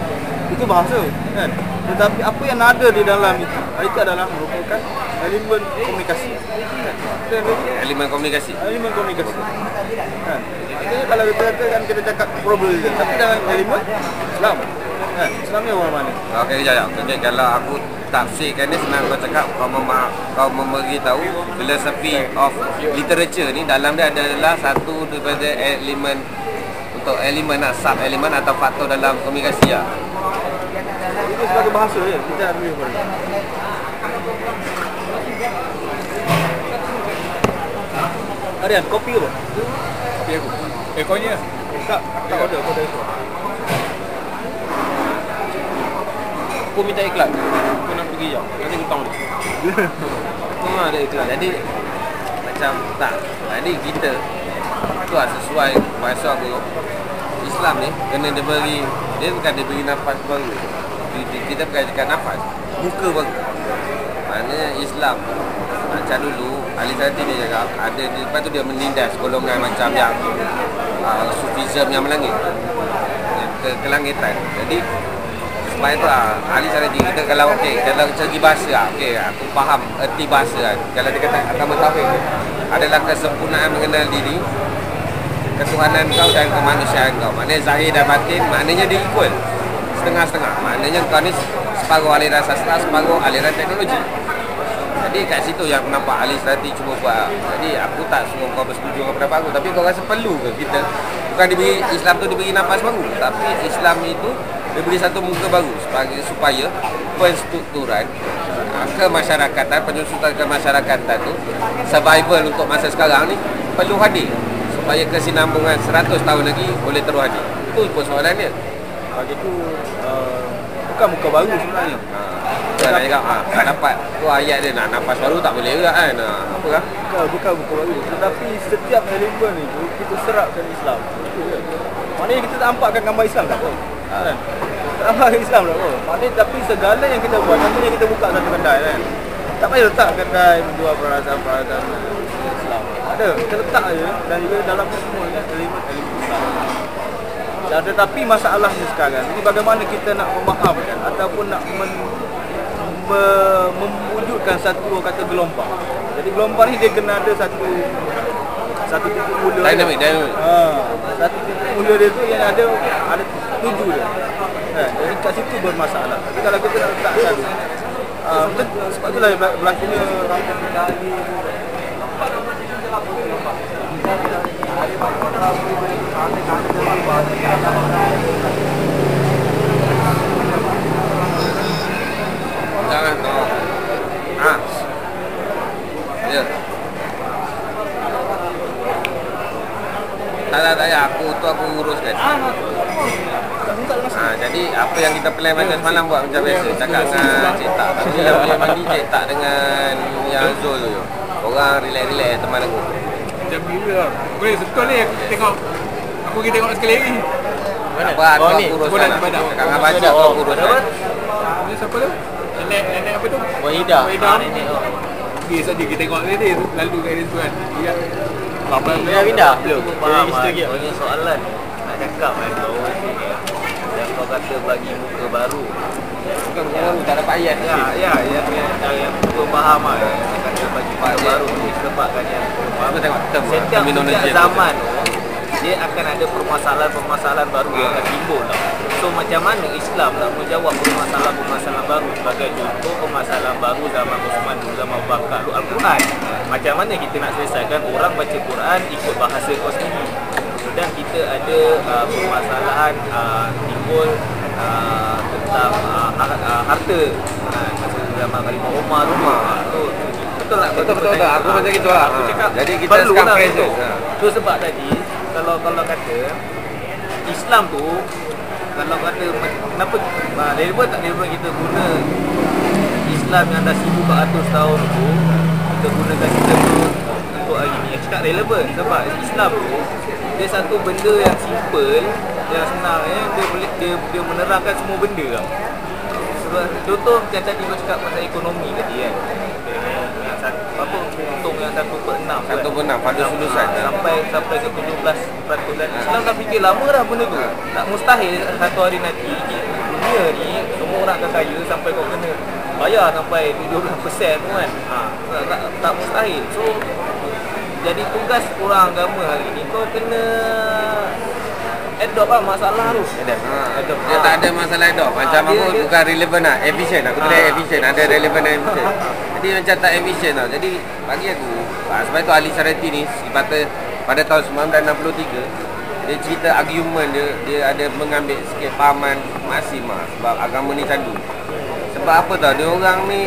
itu bahasa kan. Tetapi apa yang ada di dalam itu adalah merupakan elemen komunikasi kan. elemen komunikasi. Elemen komunikasi kan. Jadi kalau kita katakan kita cakap pluralism tapi dalam elemen Islam kan. Islam ni orang mana? Okey, kejap. Okay, kalau aku tafsirkan ni senang kau cakap, kau memberi tahu philosophy of literature ni dalam dia adalah satu daripada elemen untuk elemen sub elemen atau faktor dalam komunikasi lah. Itu sebagai bahasa je, kita nak ambil boleh. Arian, kopi ke apa? Kopi aku. Kau ni lah. Tak order, aku order itu. Aku minta iklan. Aku nak pergi jauh. Nanti hutang ni. Semua ada iklan. Jadi macam tak. Jadi kita tu lah sesuai bahasa aku. Islam ni kena diberi, dia bukan diberi nafas baru. Kita bukan cakap nafas, muka baru. Maknanya Islam macam dulu ahli tadi dia cakap ada, lepas tu dia menindas golongan macam yang Sufism yang melangit, yang kelangitan. Jadi sebab itu ahli tadi kita kalau kalau segi bahasa aku faham erti bahasa kan. Kalau dia kata agama tauhid adalah kesempurnaan mengenal diri, ketuhanan kau dan kemanusiaan kau. Maknanya zahir dan batin, maknanya dia equal, setengah-setengah. Maknanya kau ni separuh aliran sastra, separuh aliran teknologi. Jadi kat situ yang nampak ahli strategi cuba buat. Jadi aku tak suruh kau bersetuju dengan pendapat aku, tapi kau rasa perlu ke kita bukan diberi Islam tu diberi nafas baru, tapi Islam itu diberi satu muka baru supaya penstrukturan kemasyarakatan, penyusutan kemasyarakatan tu survival untuk masa sekarang ni perlu hadir supaya kesinambungan 100 tahun lagi boleh terus hadir. Itu pun soalan dia. Bagi tu bukan muka baru sebenarnya. Saya nak cakap dapat tu ayat dia nak nafas baru tak boleh juga kan. Apa kan? Bukan muka baru. Tetapi setiap elemen itu kita serapkan Islam. Maknanya kita tak nampakkan gambar Islam tak apa. Kan? Tak nampakkan Islam tak apa. Maknanya tapi segala yang kita buat, contohnya kita buka satu kedai kan. Tak payah letak kedai menjual peralatan-peralatan Islam. Ada, kita letak aja dan juga dalam semua kan elemen Islam. Dan tetapi masalahnya sekarang ini bagaimana kita nak memahamkan ataupun nak mewujudkan satu kata gelombang. Jadi gelombang ni dia kena ada satu titik mula. Dynamic. Satu titik mula dia tu yang ada tuju dia. Jadi kat situ bermasalah. Tapi kalau kita nak letakkan sebab itulah berlakunya Jangan tu. Ya. Tak ya, aku uruskan. Jadi apa yang kita plan macam semalam buat macam biasa, cakap dengan Cik Tak. Tapi yang boleh mandi Cik Tak dengan yang Zul tu. Orang relax teman aku. Macam bila boleh betul ni tengok. Aku pergi tengok sekali lagi. Apa aku uruskan. Cakap dengan baca aku uruskan. Ni siapa tu? Nenek apa tu? Wahidah. Nenek. Pergi saja kita tengok ni lalu kat dia tu kan. Dia Wahidah. Belum. Faham lah. Punya soalan nak cakap kan bahawa yang kau kata bagi muka baru. Bukan baru tak dapat ayat. Yang kau faham lah. Yang kata bagi muka baru ni sebabkan yang Aku tengok setiap zaman dia akan ada permasalahan baru yang akan timbul lah. So macam mana Islam nak menjawab permasalahan baru? Sebagai contoh permasalahan baru zaman Uthman, zaman Abu Bakar, Al-Quran. Macam mana kita nak selesaikan orang baca Quran ikut bahasa kau sendiri? Dan kita ada permasalahan timbul tentang harta. Masa zaman Khalifah Umar tu betul tak? Betul. Aku macam gitu lah. Aku cakap jadi kita perlu sekarang lah pressure. tu sebab tadi kalau kata Islam tu kalau kata kenapa relevan tak relevan kita guna Islam yang dah 1400 tahun tu kita gunakan kita untuk hari ni. Aku cakap relevan sebab Islam tu dia satu benda yang simple, yang senang dia menerangkan semua benda tau. Sebab contoh macam tadi kau cakap pasal ekonomi tadi kan. Yang apa untung yang 1/6 kan. 1/6 pada sulusan sampai ke 17%. Islam dah fikir lama dah benda tu. Tak mustahil satu hari nanti dunia ni semua orang akan kaya sampai kau kena bayar sampai 17% tu kan. Tak mustahil. So jadi tugas orang agama hari ni kau kena adopt lah masalah tu. Adopt. Dia tak ada masalah adopt. Macam aku bukan relevan lah. Efficient. Aku tulis efficient. Ada relevan dan efficient. Jadi macam tak efficient tau. Jadi bagi aku, sebab itu Ali Sarati ni pada tahun 1963 dia cerita argument dia ada mengambil sikit pahaman Maksim lah. Sebab agama ni candu. Sebab apa tau, dia orang ni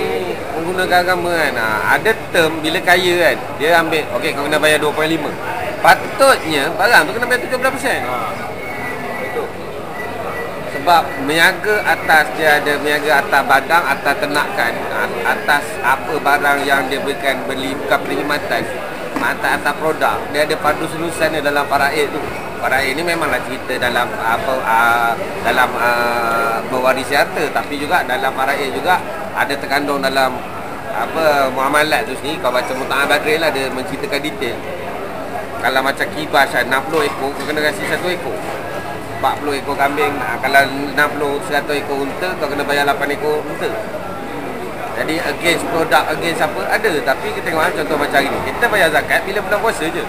menggunakan agama kan. Ada term bila kaya kan, dia ambil, okey kau kena bayar 2.5. Patutnya barang tu kena bayar 17%. Sebab meniaga atas, dia ada meniaga atas badang, atas ternakan, atas apa barang yang dia beli bukan perkhidmatan, atas produk. Dia ada padu sulusan dia dalam Faraid tu. Faraid ni memanglah cerita dalam dalam mewarisi harta, tapi juga dalam Faraid juga ada terkandung dalam muamalat tu sendiri. Kau baca Muta'ah Badril lah, dia menceritakan detail. Kalau macam kibas 60 ekor, kau kena kasih 1 ekor. 40 ekor kambing, kalau 100 ekor unta, kau kena bayar 8 ekor unta. Jadi against produk, against apa, ada. Tapi kita tengok contoh macam ni, kita bayar zakat bila bulan puasa je.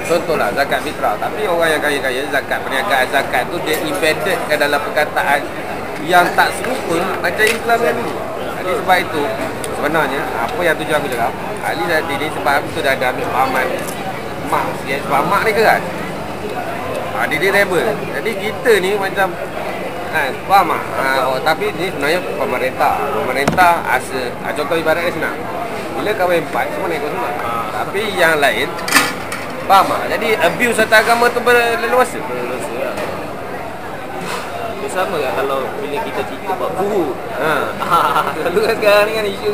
Contohlah zakat fitrah. Tapi orang yang kaya-kaya, zakat perniagaan zakat tu dia embedded ke dalam perkataan yang tak serupa macam Islam ni. Jadi sebab itu sebenarnya apa yang tujuan aku cakap, Ali tadi ni sebab aku dah ada ambil pahaman mak sikit. Sebab mak ni keras, dia rebel. Jadi kita ni macam faham tak? Tapi ni sebenarnya pemerintah contoh ibaratnya senang, bila kahwin 4 semua naik semua. Tapi yang lain faham tak? Jadi abuse atas agama tu berleluasa. Sama kan kalau bila kita cerita bab zuhud. Lalu kan sekarang ni kan isu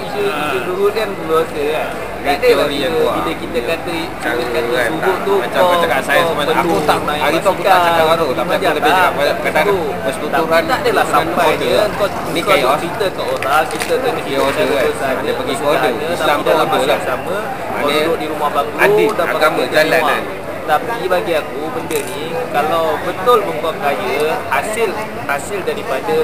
zuhud kan berluasa kan. Tak ada lah bila kita kata zuhud tu macam kau cakap saya semua aku tak hari tu aku tak cakap baru, tapi aku lebih cakap kadang persetuturan tak adalah sampai dia kau cerita ke orang, kita kena order kan. Dia pergi order Islam tu apa lah sama. Kau duduk di rumah banglo dan agama jalan kan. Tapi bagi aku benda ni kalau betul pun kau kaya, hasil daripada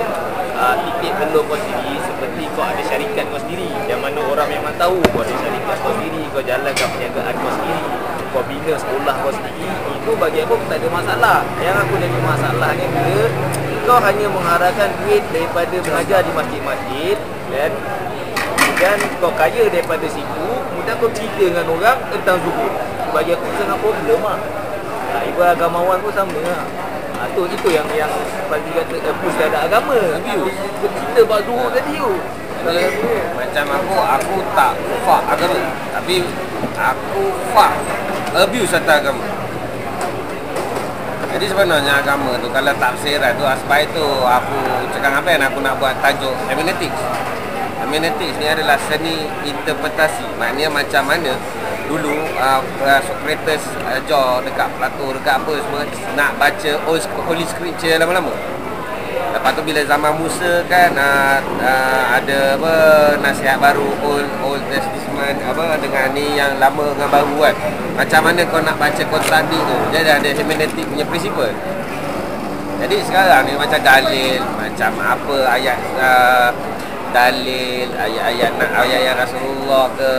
titik belum kau sendiri, seperti kau ada syarikat kau sendiri yang mana orang memang tahu kau ada syarikat kau sendiri, kau jalankan perniagaan kau sendiri, kau bina sekolah kau sendiri, itu bagi aku tak ada masalah. Yang aku jadi masalahnya bila kau hanya mengharapkan duit daripada mengajar di masjid-masjid dan kau kaya daripada situ, kemudian kau cerita dengan orang tentang zuhud. Bagi aku sangat problem lah. Ibarat agamawan pun sama lah. Itu yang bagi kata push terhadap agama. Kita buat zuhud tadi tu. Macam aku tak fuck agama, tapi aku fuck abuse atas agama. Jadi sebenarnya agama tu kalau tafsiran tu, sebab itu aku cakap apa yang aku nak buat tajuk hermeneutics. Hermeneutics ni adalah seni interpretasi. Maknanya macam mana dulu Socrates ajar dekat Plato, dekat apa semua, nak baca Holy Scripture lama-lama. Lepas tu bila zaman Musa kan ada apa nasihat baru, Old Testament dengan ni yang lama dengan baru kan. Macam mana kau nak baca kontradik tu. Jadi ada hermeneutik punya prinsipal. Jadi sekarang ni macam dalil, macam apa ayat dalil, ayat-ayat Rasulullah ke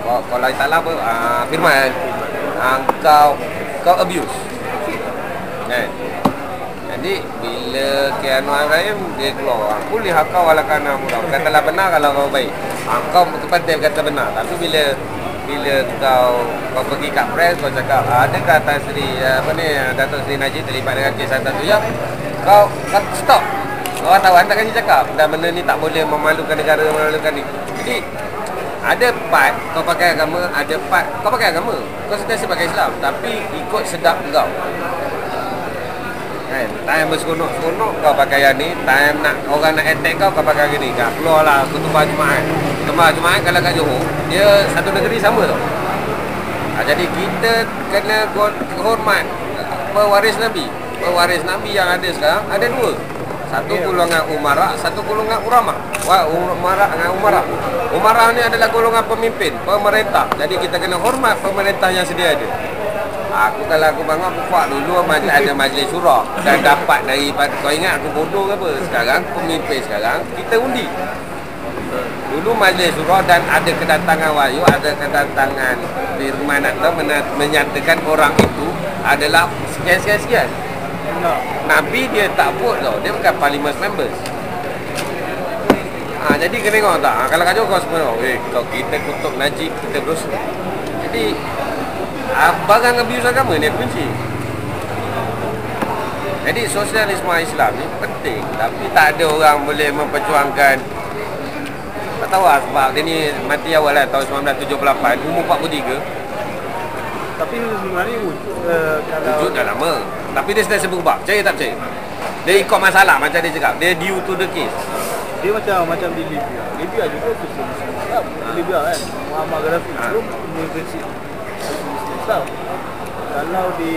kalau Ta'ala apa firman, kau abuse kan. Jadi bila Keanu Ibrahim dia keluar, aku lihat kau wala kana murah, katalah benar kalau kau baik, kau betul kata benar. Tapi bila kau pergi kat press, kau cakap adakah Tan Sri Dato' Sri Najib terlibat dengan kes tu, ya kau stop. Orang tahu anda kasi cakap dan benda ni tak boleh memalukan negara, memalukan ni. Jadi ada part kau pakai agama, ada part kau pakai agama. Kau sentiasa pakai Islam tapi ikut sedap kau. Kan, time berseronok-seronok kau pakai yang ni, time nak orang nak attack kau pakai gini. Kau keluarlah khutbah Jumaat. Khutbah Jumaat kalau kat Johor, dia satu negeri sama tau. Jadi kita kena hormat pewaris Nabi. Pewaris Nabi yang ada sekarang ada dua. Satu golongan umara, satu golongan ulama. Umara dengan umara. Umara ni adalah golongan pemimpin, pemerintah. Jadi kita kena hormat pemerintah yang sedia ada. Kalau aku bangun aku buat dulu ada majlis surah dan dapat daripada, kau ingat aku bodoh ke apa? Sekarang pemimpin sekarang kita undi. Dulu majlis surah dan ada kedatangan wahyu, ada kedatangan firman Allah menyatakan orang itu adalah sekian-sekian. Nabi dia tak vote tau, dia bukan parliament members. Jadi kena tengok tak? Kalau kacau kau semua, kalau kita kutuk Najib, kita berdosa. Jadi barang abuse agama ni kunci. Jadi sosialisme Islam ni penting, tapi tak ada orang boleh memperjuangkan. Tak tahu lah sebab dia ni mati awal lah tahun 1978, umur 43. Tapi sebenarnya kalau Wujud dah lama. Tapi dia sentiasa berubah. Percaya tak percaya? Dia ikut masalah macam dia cakap. Dia due to the case. dia macam di Libya. Libya juga sosialisme Islam. Libya kan, Muammar Gaddafi belum punya prinsip sosialisme Islam. Kalau di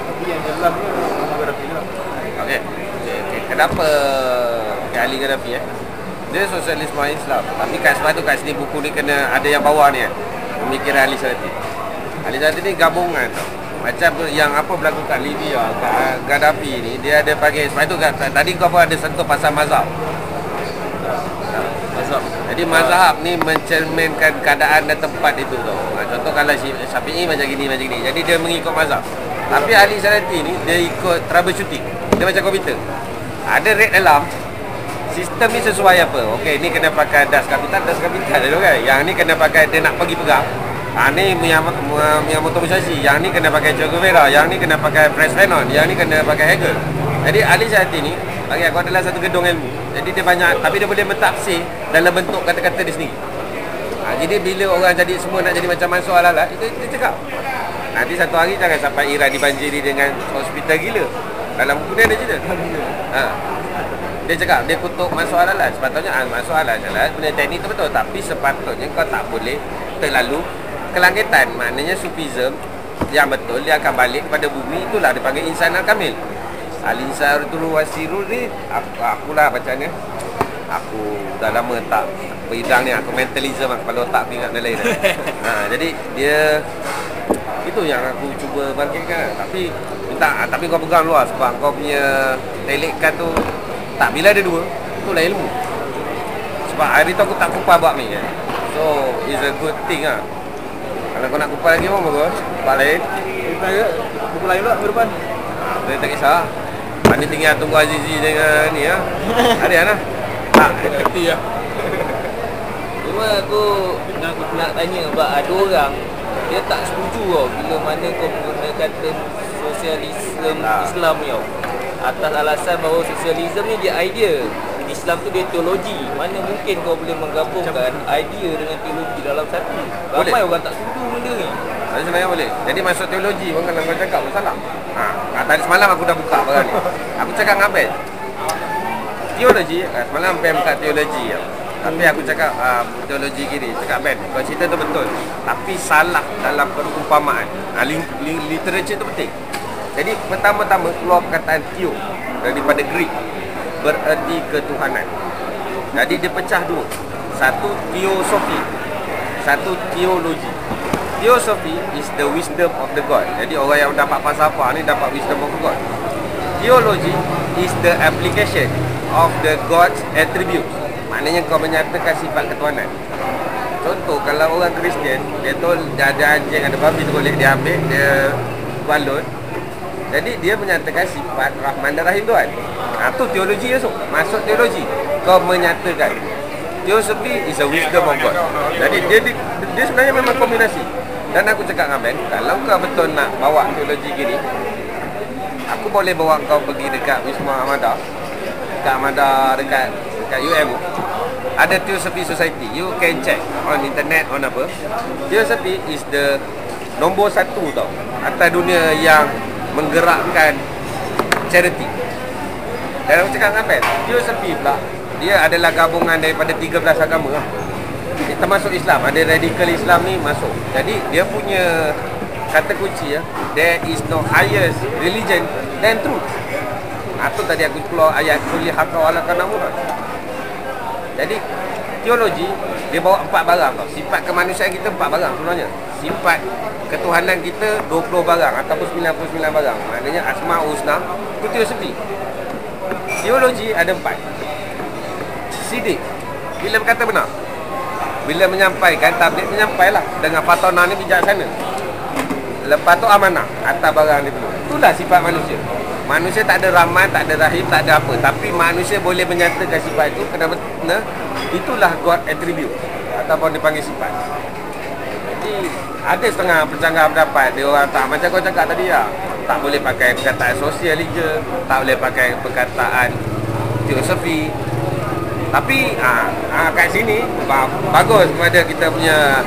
tapi yang jelasnya Muammar Gaddafi lah. Okey. Kenapa Ali Gaddafi dia sosialisme Islam. Tapi kat sebab tu kat sini buku ni kena ada yang bawah ni pemikiran Ali Salati. Ali Salati ni gabungan tau. Macam yang apa berlaku kat Libya, kat Gaddafi ni, dia ada panggil sebab tu tadi kau pun ada sentuh pasal mazhab. Jadi mazhab ni mencerminkan keadaan dan tempat itu tau. Contoh kalau Syafi'i macam gini. Jadi dia mengikut mazhab. Tapi Ali Salati ni dia ikut troubleshooting. Dia macam komputer. Ada red alarm. Sistem ni sesuai apa? Okey, ni kena pakai das kapital dulu kan. Yang ni kena pakai dia nak pergi pegang. Ni Miyamoto Musashi. Yang ni kena pakai Che Guevara. Yang ni kena pakai Franz Fanon. Yang ni kena pakai Hegel. Jadi Ali Salati ni bagi aku adalah satu gedung ilmu. Jadi dia banyak, tapi dia boleh mentafsir dalam bentuk kata-kata dia sendiri. Jadi bila orang jadi semua nak jadi macam Mansur Al-Halal, dia cakap nanti satu hari jangan sampai Iran dibanjiri dengan hospital gila. Dalam buku dia ada cerita. Dia cakap dia kutuk Mansur Al-Halal. Sepatutnya Mansur Al-Halal punya teknik tu betul, tapi sepatutnya kau tak boleh terlalu kelangitan. Maknanya sufism yang betul dia akan balik kepada bumi. Itulah dia panggil insan al-kamil. Al-insan wasirul ni akulah bacanya. Aku dah lama tak beridang ni, aku mentalism, kepala otak aku ingat benda lain. Jadi dia itu yang aku cuba bangkitkan. Tapi kau pegang luar sebab kau punya telekan tu tak, bila ada dua, itulah ilmu. Sebab hari tu aku tak kupas buat ni kan. So it's a good thing lah. Kalau kau nak kupas lagi pun bagus. Kupas lain buku lain pula minggu depan. Dia tak kisah. Ni tinggal tunggu Azizi dengan ni Ada lah. Kerti lah. Cuma aku nak tanya sebab ada orang dia tak setuju tau bila mana kau menggunakan term sosialisme Islam ni tau. Atas alasan bahawa sosialisme ni dia idea, Islam tu dia teologi. Mana mungkin kau boleh menggabungkan idea dengan teologi dalam satu. Ramai orang tak setuju benda ni. Sebenarnya boleh. Jadi masuk teologi pun kalau kau cakap pun salah. Tadi semalam aku dah buka barang ni. Aku cakap dengan Ben teologi, semalam Ben buka teologi. Tapi aku cakap teologi kiri. Cakap Ben, kau cerita tu betul, tapi salah dalam perumpamaan. Literature tu penting. Jadi pertama-tama keluar perkataan theo daripada Greek, bererti ketuhanan. Jadi dia pecah dua. Satu theosofi, satu teologi. Theosophy is the wisdom of the God. Jadi orang yang dapat falsafah ni dapat wisdom of God. Theology is the application of the God's attributes. Maknanya kau menyatakan sifat ketuhanan. Contoh kalau orang Kristian, dia tu ada anjing, ada babi tu boleh dia ambil, dia balut. Jadi dia menyatakan sifat Rahman dan Rahim Tuhan. Tu teologi masuk teologi. Kau menyatakan. Theosophy is a wisdom of God. Jadi dia sebenarnya memang kombinasi. Dan aku cakap dengan Ben, kalau kau betul nak bawa teologi gini, aku boleh bawa kau pergi dekat Wisma Ahmada, dekat UM. Ada Theosophy Society. You can check on internet, on apa. Theosophy is the nombor satu tau atas dunia yang menggerakkan charity. Dan aku cakap dengan Ben, Theosophy pula dia adalah gabungan daripada 13 agama lah. termasuk Islam, ada radikal Islam ni masuk. Jadi dia punya kata kunci ya, there is no highest religion than truth. Atau tadi aku keluar ayat kulli haqqan ala kanamura. Jadi teologi dia bawa 4 barang tau. Sifat kemanusiaan kita 4 barang sebenarnya. Sifat ketuhanan kita 20 barang ataupun 99 barang. Maknanya asmaul husna itu teologi. Teologi ada 4. Sidik, bila berkata benar, bila menyampaikan tabligh, menyampailah dengan fatona ni bijaksana. Lepas tu amanah atas barang dia perlu. Itulah sifat manusia. Manusia tak ada ramal, tak ada rahim, tak ada apa. Tapi manusia boleh menyatakan sifat itu kerana itulah God attribute ataupun dipanggil sifat. Jadi ada setengah pencanggah pendapat dia orang tak macam kau cakap tadi lah. Tak boleh pakai perkataan sosialisme, tak boleh pakai perkataan teosofi. Tapi kat sini bagus kepada kita punya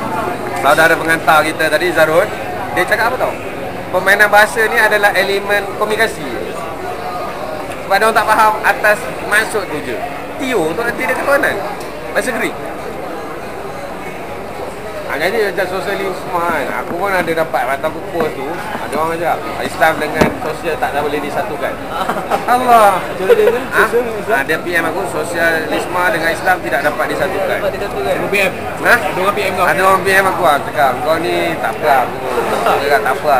saudara pengantar kita tadi Zarud. Dia cakap apa tau? Permainan bahasa ni adalah elemen komunikasi. Sebab dia orang tak faham atas maksud tu je. Teo tu arti dia ketuhanan. Bahasa Greek. Jadi macam sosialisme kan. Aku pun ada dapat mata aku post tu. Ada orang cakap Islam dengan sosial tak boleh disatukan. Allah. Dia PM aku sosialisme dengan Islam tidak dapat disatukan. Ada PM. Ada orang PM kau. Ada orang PM aku cakap kau ni tak apa. Aku cakap tak apa.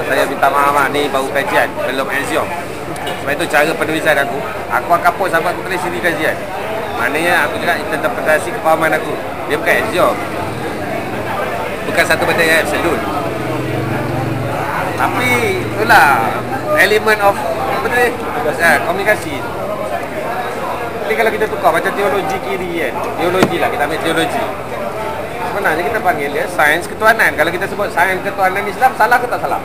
Saya minta maaf lah. Ni baru kajian, belum exam. Sebab itu cara penulisan aku akan post sampai aku tulis sini kajian. Maknanya aku cakap interpretasi kefahaman aku. Dia bukan exam. Bukan satu benda yang absolute. Tapi itulah element of apa tadi? Komunikasi. Jadi kalau kita tukar macam teologi kiri kan. Teologi lah, kita ambil teologi. Sebenarnya kita panggil dia sains ketuhanan. Kalau kita sebut sains ketuhanan Islam, salah ke tak salah?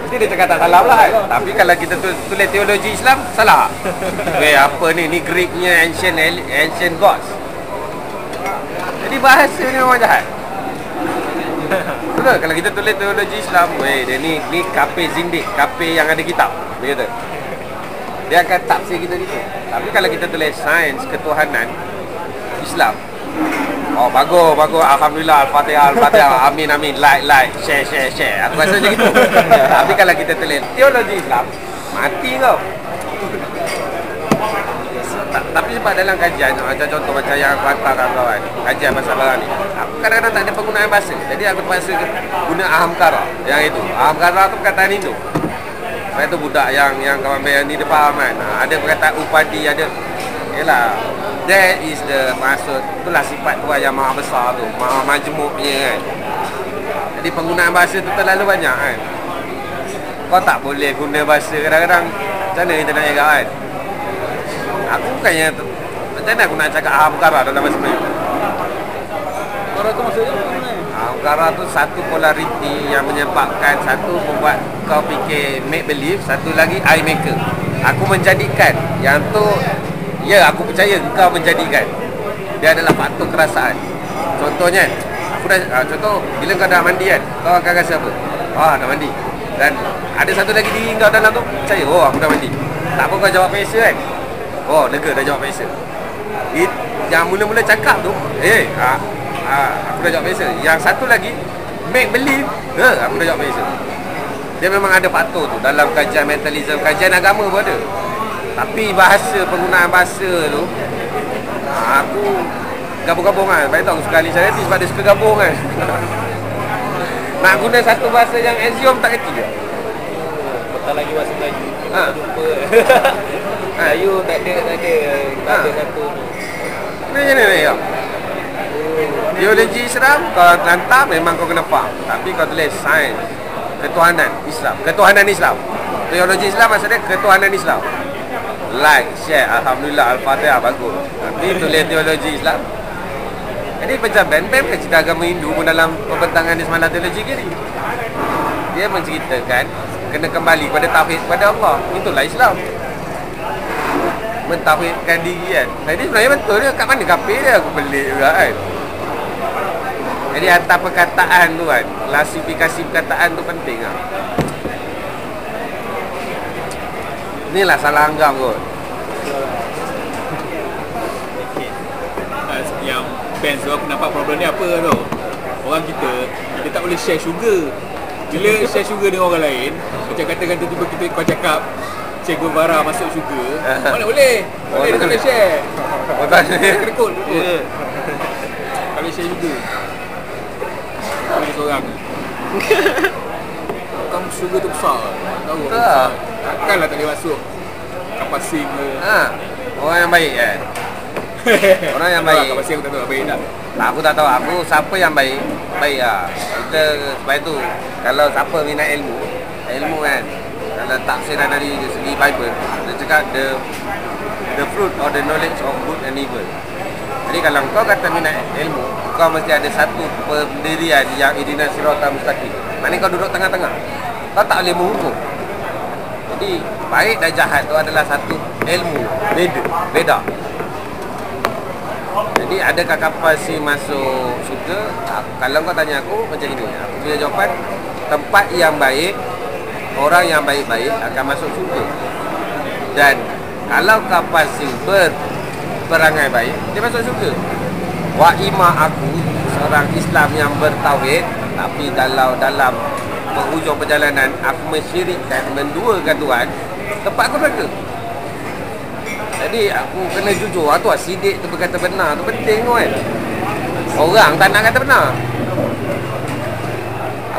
Mesti dia cakap tak salah pula kan. Tapi kalau kita tulis teologi Islam, salah. Apa ni? Ni Greeknya ancient gods. Jadi bahasa ni memang jahat. Betul, kalau kita tulis teologi Islam, dia ni kafe zindik, kafe yang ada kitab. Dia kata dia akan tafsir kita gitu. Tapi kalau kita tulis sains ketuhanan Islam, bagus, alhamdulillah, al-fatihah, amin, like, share. Aku rasa macam gitu. Tapi kalau kita tulis teologi Islam, mati kau. Tapi sebab dalam kajian, macam contoh macam yang aku hantar kawan-kawan, kajian pasal barang ni, aku kadang-kadang tak ada penggunaan bahasa. Jadi aku terpaksa guna ahamkara. Yang itu, ahamkara tu perkataan Hindu. Sebab itu budak yang kawan bayar ni dia faham kan. Ada perkataan upadi, ada. Yalah, that is the maksud. Itulah sifat Tuhan yang maha besar tu, maha majmuknya kan. Jadi penggunaan bahasa tu terlalu banyak kan. Kau tak boleh guna bahasa kadang-kadang. Macam mana kita nak jaga kan? Aku bukannya macam mana aku nak cakap ahamkara dalam bahasa Melayu. Kara tu maksudnya macam mana? Ahamkara tu satu polariti yang menyebabkan satu membuat kau fikir make believe, satu lagi I maker. Aku menjadikan yang tu, ya aku percaya kau menjadikan. Dia adalah faktor kerasaan. Contohnya, contoh bila kau dah mandi kan, kau akan rasa apa? Dah mandi. Dan ada satu lagi diri kau dalam tu, percaya aku dah mandi. Tak apa kau jawab biasa kan? Lega dah jawab biasa. Yang mula-mula cakap tu aku dah jawab biasa. Yang satu lagi make believe, aku dah jawab biasa. Dia memang ada faktor tu dalam kajian mentalism, kajian agama pun ada. Tapi bahasa, penggunaan bahasa tu aku gabung-gabung kan. Baik tahu sekali saya sebab dia suka gabung kan. Nak guna satu bahasa yang axiom tak kerti je. Betul lagi bahasa Melayu. Jumpa. Melayu tak ada satu ni. Macam mana ni? Teologi Islam kau hantar memang kau kena faham. Tapi kau tulis sains ketuhanan Islam. Teologi Islam maksudnya ketuhanan Islam. Like, share, alhamdulillah, al-fatihah, bagus. Tapi tulis teologi Islam. Jadi macam band-band kan cerita agama Hindu pun dalam pembentangan di semalam teologi kiri. Dia menceritakan kena kembali pada tauhid pada Allah. Itulah Islam. Mentauhidkan diri kan. Jadi sebenarnya betul dia. Kat mana kafir dia? Aku pelik juga kan. Jadi hantar perkataan tu kan, klasifikasi perkataan tu penting lah. Inilah salah anggap kot. Yang depends tu. Aku nampak problem ni apa tau. Orang kita, dia tak boleh share sugar. Bila share sugar dengan orang lain, macam kata-kata tiba kau cakap Che Guevara masuk sugar, mana boleh? Mana dia tak boleh share. Oh tak ni. Kerikut. Kalau share sugar. Boleh seorang. Kamu sugar tu besar. Tahu besar. Takkanlah tak boleh masuk kapal sing ke. Orang yang baik kan. Orang yang baik. Kapal sing aku tak tahu baik tak. Aku tak tahu, aku siapa yang baik, baik lah. Kita sebab itu, kalau siapa minat ilmu kan, kalau tafsiran dari segi Bible, dia cakap the fruit or the knowledge of good and evil. Jadi kalau kau kata minat ilmu, kau mesti ada satu pendirian yang ihdinas siratal mustaqim. Maknanya kau duduk tengah-tengah. Kau tak boleh menghukum. Jadi baik dan jahat tu adalah satu ilmu, beda. Jadi adakah kapal si masuk syurga? Kalau kau tanya aku macam ini, aku punya jawapan, tempat yang baik, orang yang baik-baik akan masuk syurga. Dan kalau kapal si berperangai baik, dia masuk syurga. Wa ima aku seorang Islam yang bertauhid, tapi kalau dalam penghujung perjalanan aku mensyirikkan, menduakan Tuhan, tempat aku neraka. Jadi aku kena jujur. Tu lah sidik tu berkata benar tu penting tu kan. Orang tak nak kata benar.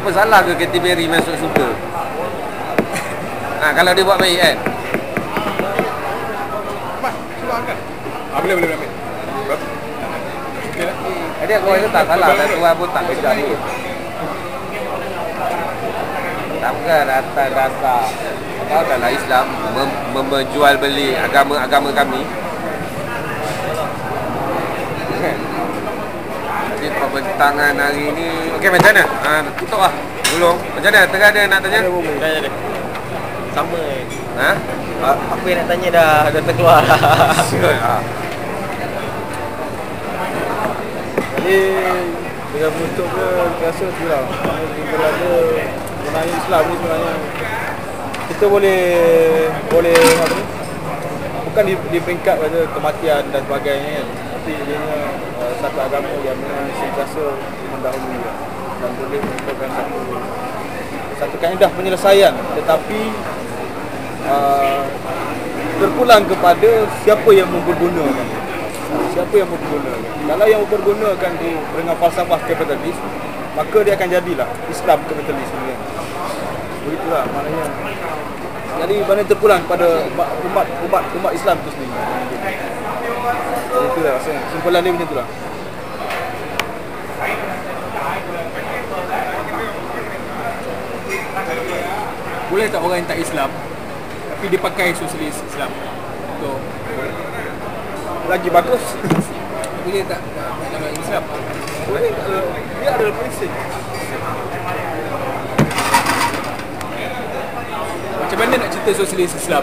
Apa salah ke Katy Perry masuk syurga? Kalau dia buat baik kan. Cuba angkat. Boleh ambil. Okey lah. Jadi aku rasa tak salah. Dan Tuhan pun tak kejap ni. Takkan atas dasar kau dalam Islam menjual beli agama kami. Jadi pembentangan hari ni okey macam mana? Tutup lah dulu. Macam mana? Tengah ada nak tanya? Tanya dia. Sama Apa yang nak tanya dah terkeluar. Jadi dengan menutup ke rasa tu lah. Bila ada mengenai Islam ni sebenarnya kita boleh apa ni? Bukan di peringkat pada kematian dan sebagainya kan. Tapi dia satu agama yang memang sentiasa mendahului dan boleh merupakan satu kaedah penyelesaian, tetapi terpulang kepada siapa yang mempergunakan. Kalau yang mempergunakan dengan falsafah kapitalis, maka dia akan jadilah Islam kapitalis sebenarnya. Begitulah maknanya. Jadi mana terpulang pada umat Islam itu sendiri. Itulah rasanya. Simpulan dia macam itulah. Boleh tak orang yang tak Islam tapi dia pakai sosialis Islam? Betul. Lagi bagus. Boleh tak dalam Islam? Boleh kalau dia adalah prinsip. Macam mana nak cerita sosialis Islam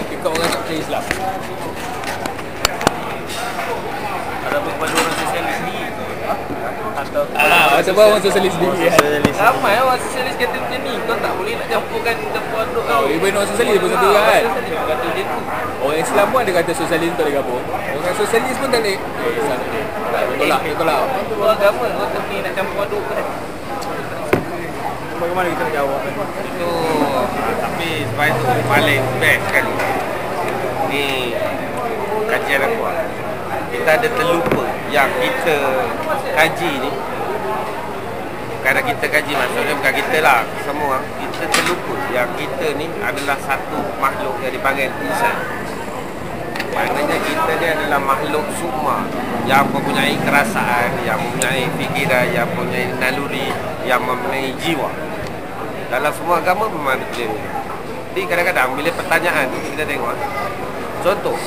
dekat orang tak percaya Islam? Ataupun kepada orang sosialis sendiri. Atau Macam mana orang sosialis sendiri ramai orang sosialis kata macam ni. Kau tak boleh nak campur aduk kau. Even orang sosialis pun satu kan. Kata macam tu. Orang Islam pun ada kata sosialis tak boleh gabung. Orang sosialis pun tak boleh. Tolak. Dua agama kau tak ni nak campur aduk kan. Bagaimana kita nak jawab? Itu tapi sebab itu paling best kan. Ni kajian aku lah. Kita ada terlupa yang kita kaji ni. Kadang kita kaji maksudnya bukan kita lah, semua kita terlupa yang kita ni adalah satu makhluk yang dipanggil insan. Maknanya kita ni adalah makhluk sukma yang mempunyai kerasaan, yang mempunyai fikiran, yang mempunyai naluri, yang mempunyai jiwa. Dalam semua agama memang ada benda ni. Jadi kadang-kadang bila pertanyaan tu kita tengok, contoh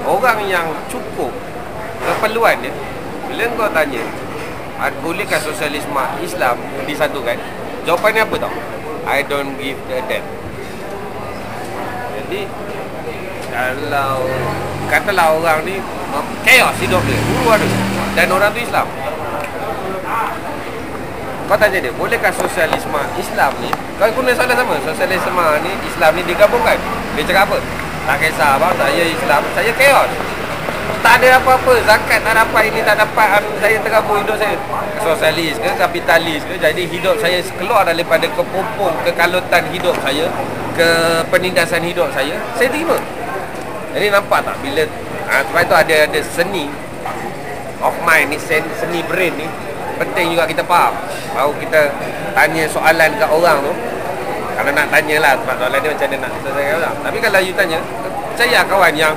orang yang cukup keperluan dia, bila kau tanya bolehkah sosialisme Islam disatukan, jawapannya apa tau? I don't give a damn. Jadi kalau katalah orang ni chaos hidup dia, huru ada, dan orang tu Islam, kau tanya dia, bolehkah sosialisme Islam ni, kau guna soalan sama, sosialisme ni Islam ni digabungkan, dia cakap apa? Tak kisah abang, saya Islam, saya chaos. tak ada apa-apa, zakat tak dapat, ini tak dapat, saya tergabung hidup saya sosialis ke kapitalis ke, jadi hidup saya keluar daripada kepompong kekalutan hidup saya ke penindasan hidup saya terima. Jadi nampak tak bila sebab itu ada seni of mind ni, seni brain ni penting juga kita faham. Baru kita tanya soalan kat orang tu, kalau nak tanya lah sebab soalan dia macam mana nak selesaikan orang. Tapi kalau you tanya, percaya kawan yang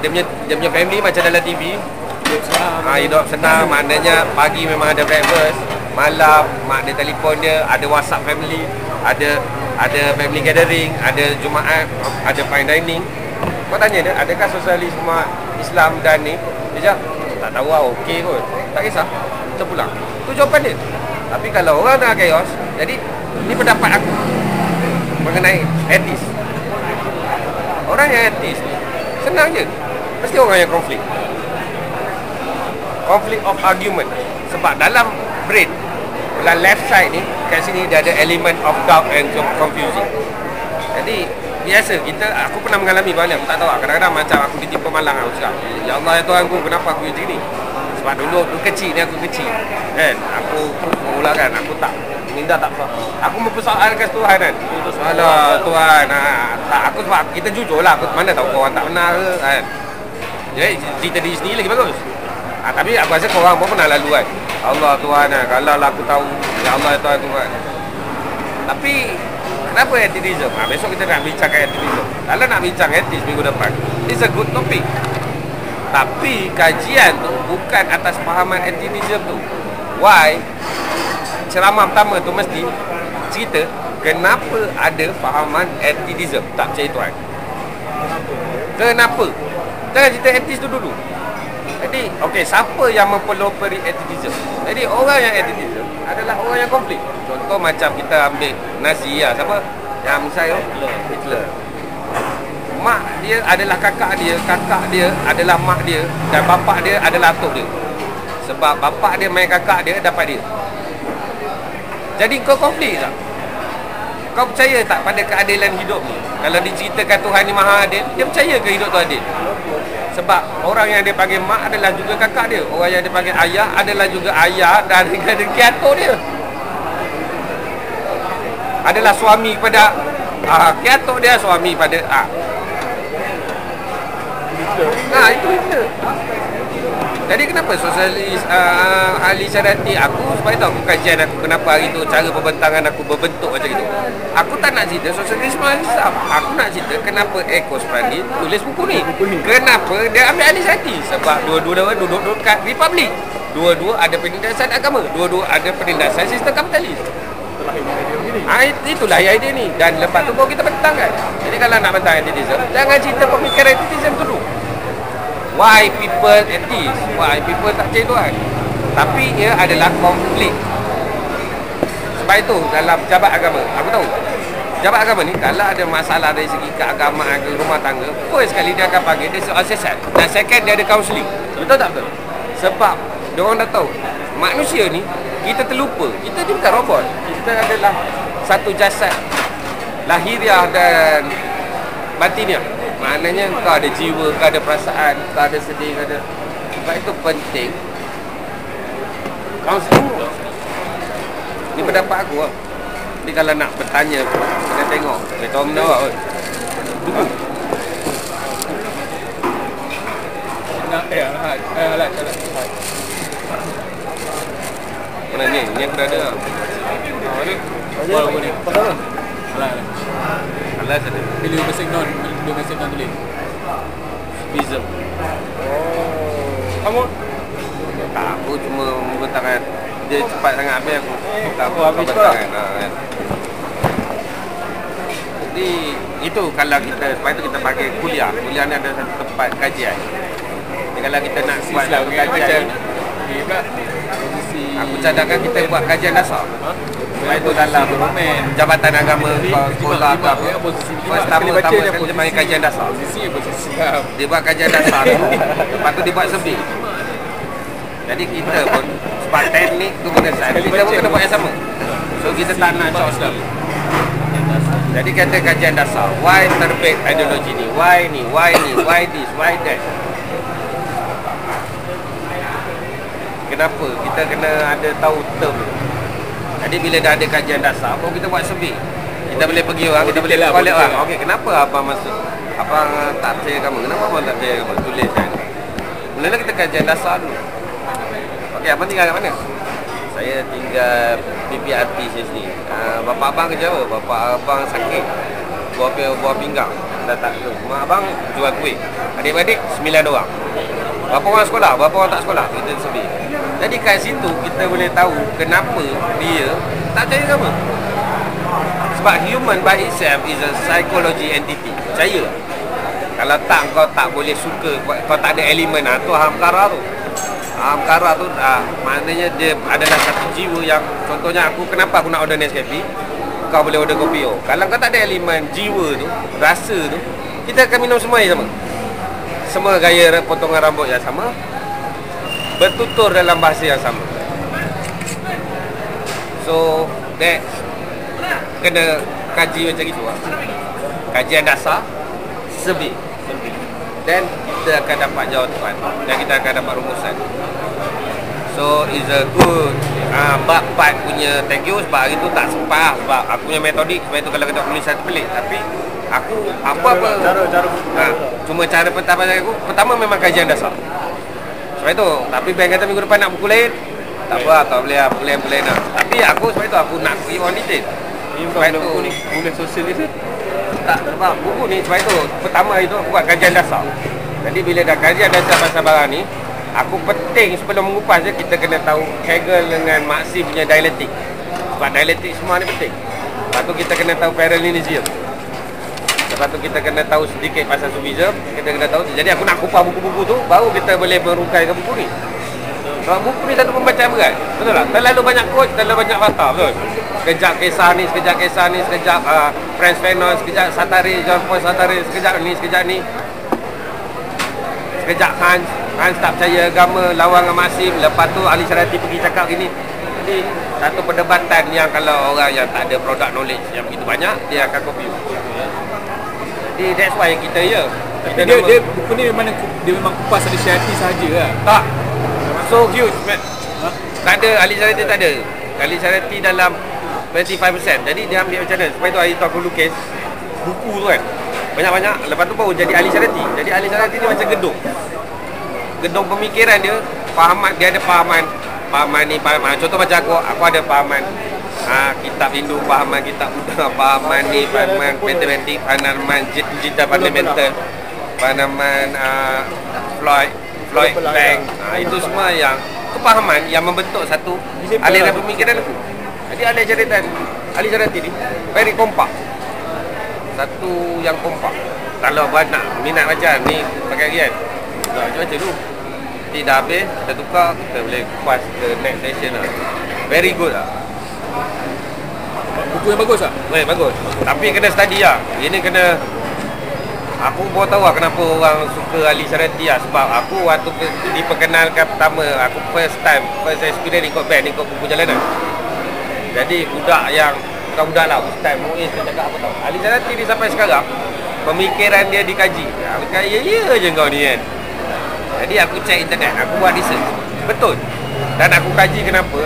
dia punya family macam dalam TV, hidup senang, maknanya pagi memang ada breakfast, malam mak dia telefon dia, ada WhatsApp family, ada family gathering, ada Jumaat, ada fine dining. Kau tanya dia, adakah sosialisme Islam dan ni? Dia jawab, tak tahu lah, okey kot, tak kisah, kita pulang. Itu jawapan dia. Tapi kalau orang dah chaos, jadi ni pendapat aku mengenai etis. Orang yang etis ni senang je, mesti orang yang konflik of argument. Sebab dalam brain, dalam left side ni, kat sini dia ada element of doubt and confusion. Jadi biasa aku pernah mengalami banyak, aku tak tahu lah, kadang-kadang macam aku ditimpa malang, aku cakap, ya Allah ya Tuhan aku, kenapa aku macam ni? Sebab dulu kecil ni, aku kecil kan, aku pula kan, aku tak minta, tak aku mempersoalkan Tuhan kan, alah Tuhan, tak, aku sebab kita jujur lah, aku mana tahu korang tak benar ke kan. Jadi cerita diri sendiri lagi bagus. Tapi aku rasa korang pun pernah lalu kan, Allah Tuhan, kalau lah aku tahu, ya Allah ya Tuhan. Tapi kenapa atheism? Besok kita nak bincangkan atheism. Kalau nak bincang etis minggu depan, it's a good topic. Tapi kajian tu bukan atas fahaman atheism tu. Why? Ceramah pertama tu mesti cerita kenapa ada fahaman atheism, tak percaya Tuhan. Kenapa? Jangan cerita etis tu dulu. Jadi, okey, siapa yang mempelopori atheism? Jadi, orang yang atheism adalah orang yang konflik. Contoh macam kita ambil Nazi lah, siapa? Yang misalnya Hitler. Mak dia adalah kakak dia adalah mak dia, dan bapak dia adalah atuk dia. Sebab bapak dia main kakak dia, dapat dia. Jadi kau konflik tak? Kau percaya tak pada keadilan hidup ni? Kalau diceritakan Tuhan ni maha adil, dia percaya ke hidup tu adil? Sebab orang yang dia panggil mak adalah juga kakak dia, orang yang dia panggil ayah adalah juga ayah dan rezeki atuk dia, adalah suami pada kiatuk dia, suami pada itu Hitler. Jadi kenapa sosialis ahli syariati aku, supaya tahu aku kajian aku kenapa hari tu cara pembentangan aku berbentuk macam itu. Aku tak nak cerita sosialisme Islam, aku nak cerita kenapa Eko Sprandi tulis buku ni. Kenapa dia ambil ahli syariati? Sebab dua-dua duduk dekat Republik, dua-dua ada penindasan agama, dua-dua ada penindasan sistem kapitalis. Itulah idea ni. Dan lepas tu baru kita bentangkan. Jadi kalau nak bentang atheism, jangan cerita pemikiran atheism dulu. Why people atheist? Why people tak percaya Tuhan? Tapi ia adalah konflik. Sebab itu dalam jabat agama, aku tahu jabat agama ni kalau ada masalah dari segi keagamaan ke rumah tangga, first sekali dia akan panggil dia soal siasat, dan second dia ada counselling. Betul tak betul? Sebab dia orang dah tahu manusia ni, kita terlupa kita ni bukan robot. Kita adalah satu jasad lahiriah dan batiniah. Maknanya kau ada jiwa, kau ada perasaan, kau ada sedih, kau ada. Sebab itu penting counselling. Ini pendapat aku lah. Jadi kalau nak bertanya, kena tengok mereka orang menawak kot. Buku mana ni? Ni aku dah ada lah. Ni pasal apa? Alas ada. Bila mesin non tulis Bism. Kamu Tak, aku cuma membentangkan. Dia cepat sangat habis aku. Tak aku habis kau lah. kan. Jadi itu kalau kita, sebab itu kita pakai kuliah. Kuliah ni ada satu tempat kajian. Jadi kalau kita nak buat kajian ni, aku cadangkan kita buat kajian dasar. Sebab itu dalam Jabatan Agama sekolah ke apa, pertama dia main kajian dasar. Dia buat kajian dasar tu, lepas tu dia buat survey. Jadi kita pun sebab teknik tu pengesan, kita pun kena buat yang sama. So kita tak nak short. Jadi kata kajian dasar, why terbit ideologi ni, why ni, why this, why that. kenapa kita kena ada tahu term. Jadi bila dah ada kajian dasar, baru kita buat survey. Kita boleh pergi orang, kita boleh collect orang. Okey, kenapa abang masuk? Abang tak percaya kamu. Kenapa abang tak percaya kamu? Tulis kan. Mula kita kajian dasar dulu. Okey, abang tinggal kat mana? Saya tinggal PPRT sini. Bapak abang kerja apa? Bapak abang sakit. Buah pinggang. Dah tak tu. Mak abang jual kuih. Adik-adik 9 orang. Berapa orang sekolah? Berapa orang tak sekolah? Kita survey. Jadi kat situ kita boleh tahu kenapa dia tak percaya kamu. Sebab human by itself is a psychology entity. Percaya. Kalau tak, kau tak boleh suka, kau tak ada elemen, tu hamkara tu. Hamkara tu maknanya dia adalah satu jiwa yang, contohnya kenapa aku nak order Nescafe, kau boleh order kopi. Kalau kau tak ada elemen jiwa tu, rasa tu, kita akan minum semua yang sama. Semua gaya potongan rambut yang sama, bertutur dalam bahasa yang sama. So that kena kaji macam itu. Kajian dasar, survey, dan kita akan dapat jawapan dan kita akan dapat rumusan. So is a good part punya thank you. Sebab hari tu tak sempat sebab aku punya metodik. Sebab itu kalau kita tulis satu pelik, tapi aku apa-apa cuma cara pertama memang kajian dasar. Sebab itu, tapi bank kata minggu depan nak buku lain, tak apa, tak boleh lah, buku lain lah. Tapi aku sebab itu aku nak pergi on detail. Sebab itu buku ni boleh sosial ni tak, sebab buku ni sebab itu pertama itu aku buat kajian dasar. Jadi bila dah kajian dasar pasal barang ni, aku penting sebelum mengupas je kita kena tahu Hegel dengan Marxi punya dialektik. Sebab dialektik semua ni penting. Lepas tu kita kena tahu parallelism. Lepas tu kita kena tahu sedikit pasal sufism, kita kena tahu. Jadi aku nak kupas buku-buku tu, baru kita boleh merungkai ke buku ni. Sebab buku ni satu pembacaan berat. Betul tak? Terlalu banyak quote, terlalu banyak fakta, betul? Sekejap kisah ni, sekejap Franz Fanon, sekejap Sartre, John Paul Sartre, sekejap ni, sekejap Hans tak percaya agama, lawan dengan Maxim. Lepas tu Ali Syarati pergi cakap gini. Jadi satu perdebatan yang kalau orang yang tak ada product knowledge yang begitu banyak, dia akan confuse. Jadi that's why kita dia buku ni memang kupas ada Syarati sahaja lah. Tak. So huge man. Tak ada, Ali Syarati tak ada. Ali Syarati dalam 25%. Jadi dia ambil macam mana? Sebab itu hari tu aku lukis buku tu kan. Banyak-banyak. Lepas tu baru jadi Ali Syarati. Jadi Ali Syarati ni macam gedung pemikiran dia. Dia ada pahaman ni. Contoh macam aku ada pahaman kitab Hindu, pahaman kitab Buddha, pahaman ni, pahaman matematik, pahaman digital fundamental, pahaman Floyd Bank. Itu semua yang kepahaman yang membentuk satu aliran pemikiran aku. Jadi Ali Syarati ni very kompak. Satu yang kompak. Kalau buat nak minat macam ni pakai gian. Macam-macam dulu. Nanti dah habis, kita tukar, kita boleh kupas ke next session lah. Very good lah. Buku yang bagus tak? Bagus. Tapi kena study lah. Ini kena. Aku baru tahu lah kenapa orang suka Ali Syarati lah. Sebab aku waktu diperkenalkan pertama, aku first experience ikut band, ikut buku jalanan. Jadi bukan budak lah, ustaz Muiz dia cakap apa tau, Ali Syarati ni sampai sekarang pemikiran dia dikaji. Aku cakap ya je kau ni kan. Jadi aku check internet, aku buat research. Betul. Dan aku kaji kenapa.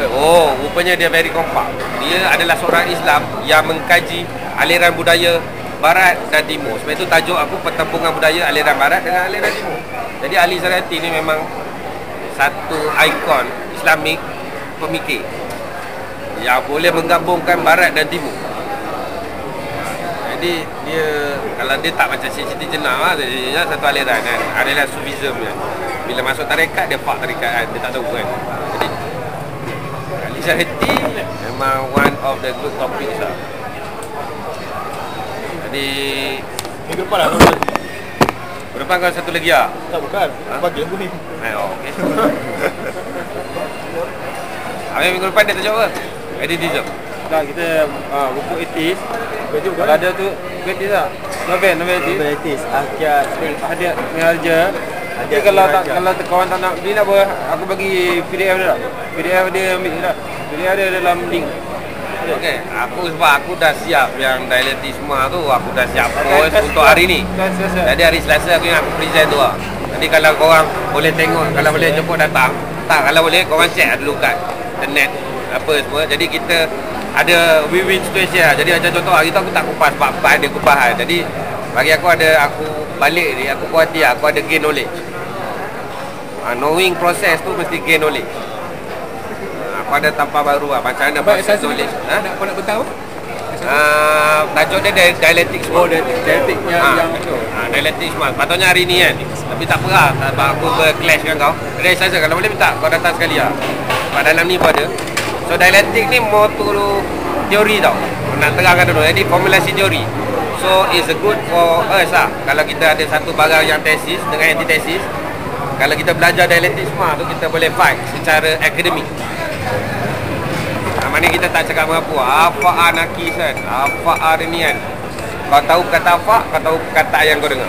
Rupanya dia very kompak. Dia adalah seorang Islam yang mengkaji aliran budaya Barat dan Timur. Sebab itu tajuk aku pertempuran budaya aliran Barat dengan aliran Timur. Jadi Ali Syarati ni memang satu ikon Islamik pemikir yang boleh menggabungkan Barat dan Timur. Jadi dia, kalau dia tak macam Siti Jenar lah, dia satu aliran kan, aliran Sufism kan. Bila masuk tarekat, dia pak tarekat kan, dia tak tahu kan. Jadi Ali Syarati memang one of the good topics lah. Jadi minggu depan lah. Minggu depan kau satu lagi lah? Tak, bukan. Pagi aku ni. Okay. Habis minggu depan dia tajuk apa? Editism. Tak, kita buku etis. Kalau ada tu etis lah. Novel etis. Akhir hadiah Miharja. Jadi kalau kawan tak nak beli nak apa, aku bagi PDF dia lah. PDF dia ambil lah. PDF dia dalam link. Okey, sebab aku dah siap yang dialektik semua tu, aku dah siap post untuk hari ni. Jadi hari Selasa aku yang aku present tu lah. Jadi kalau korang boleh tengok, kalau boleh jemput datang, Tak, kalau boleh korang check dulu kat internet apa semua. Jadi kita ada win-win situation lah. Jadi macam contoh hari tu aku tak kupas sebab ada kupahan. Jadi bagi aku aku balik ni, aku puas hati aku ada gain knowledge. Knowing proses tu mesti gain knowledge. Aku ada tampar baru lah, macam mana proses knowledge. Kau nak beritahu? Tajuk dia dialectic smart. Dialectic yang tu. Dialectic smart. Patutnya hari ni kan. Tapi tak apa lah, sebab aku berclash dengan kau. Jadi saya kalau boleh minta kau datang sekali lah. Sebab dalam ni pun ada. So dialectic ni more to teori tau. Nak terangkan dulu. Jadi formulasi teori. So it's good for us lah. Kalau kita ada satu barang yang tesis dengan antitesis, kalau kita belajar dialectic smart tu, kita boleh fight secara akademik. Maknanya kita tak cakap mengapa. Apa nakis kan? Apa ni kan? Kau tahu kata fa, kau tahu kata yang kau dengar.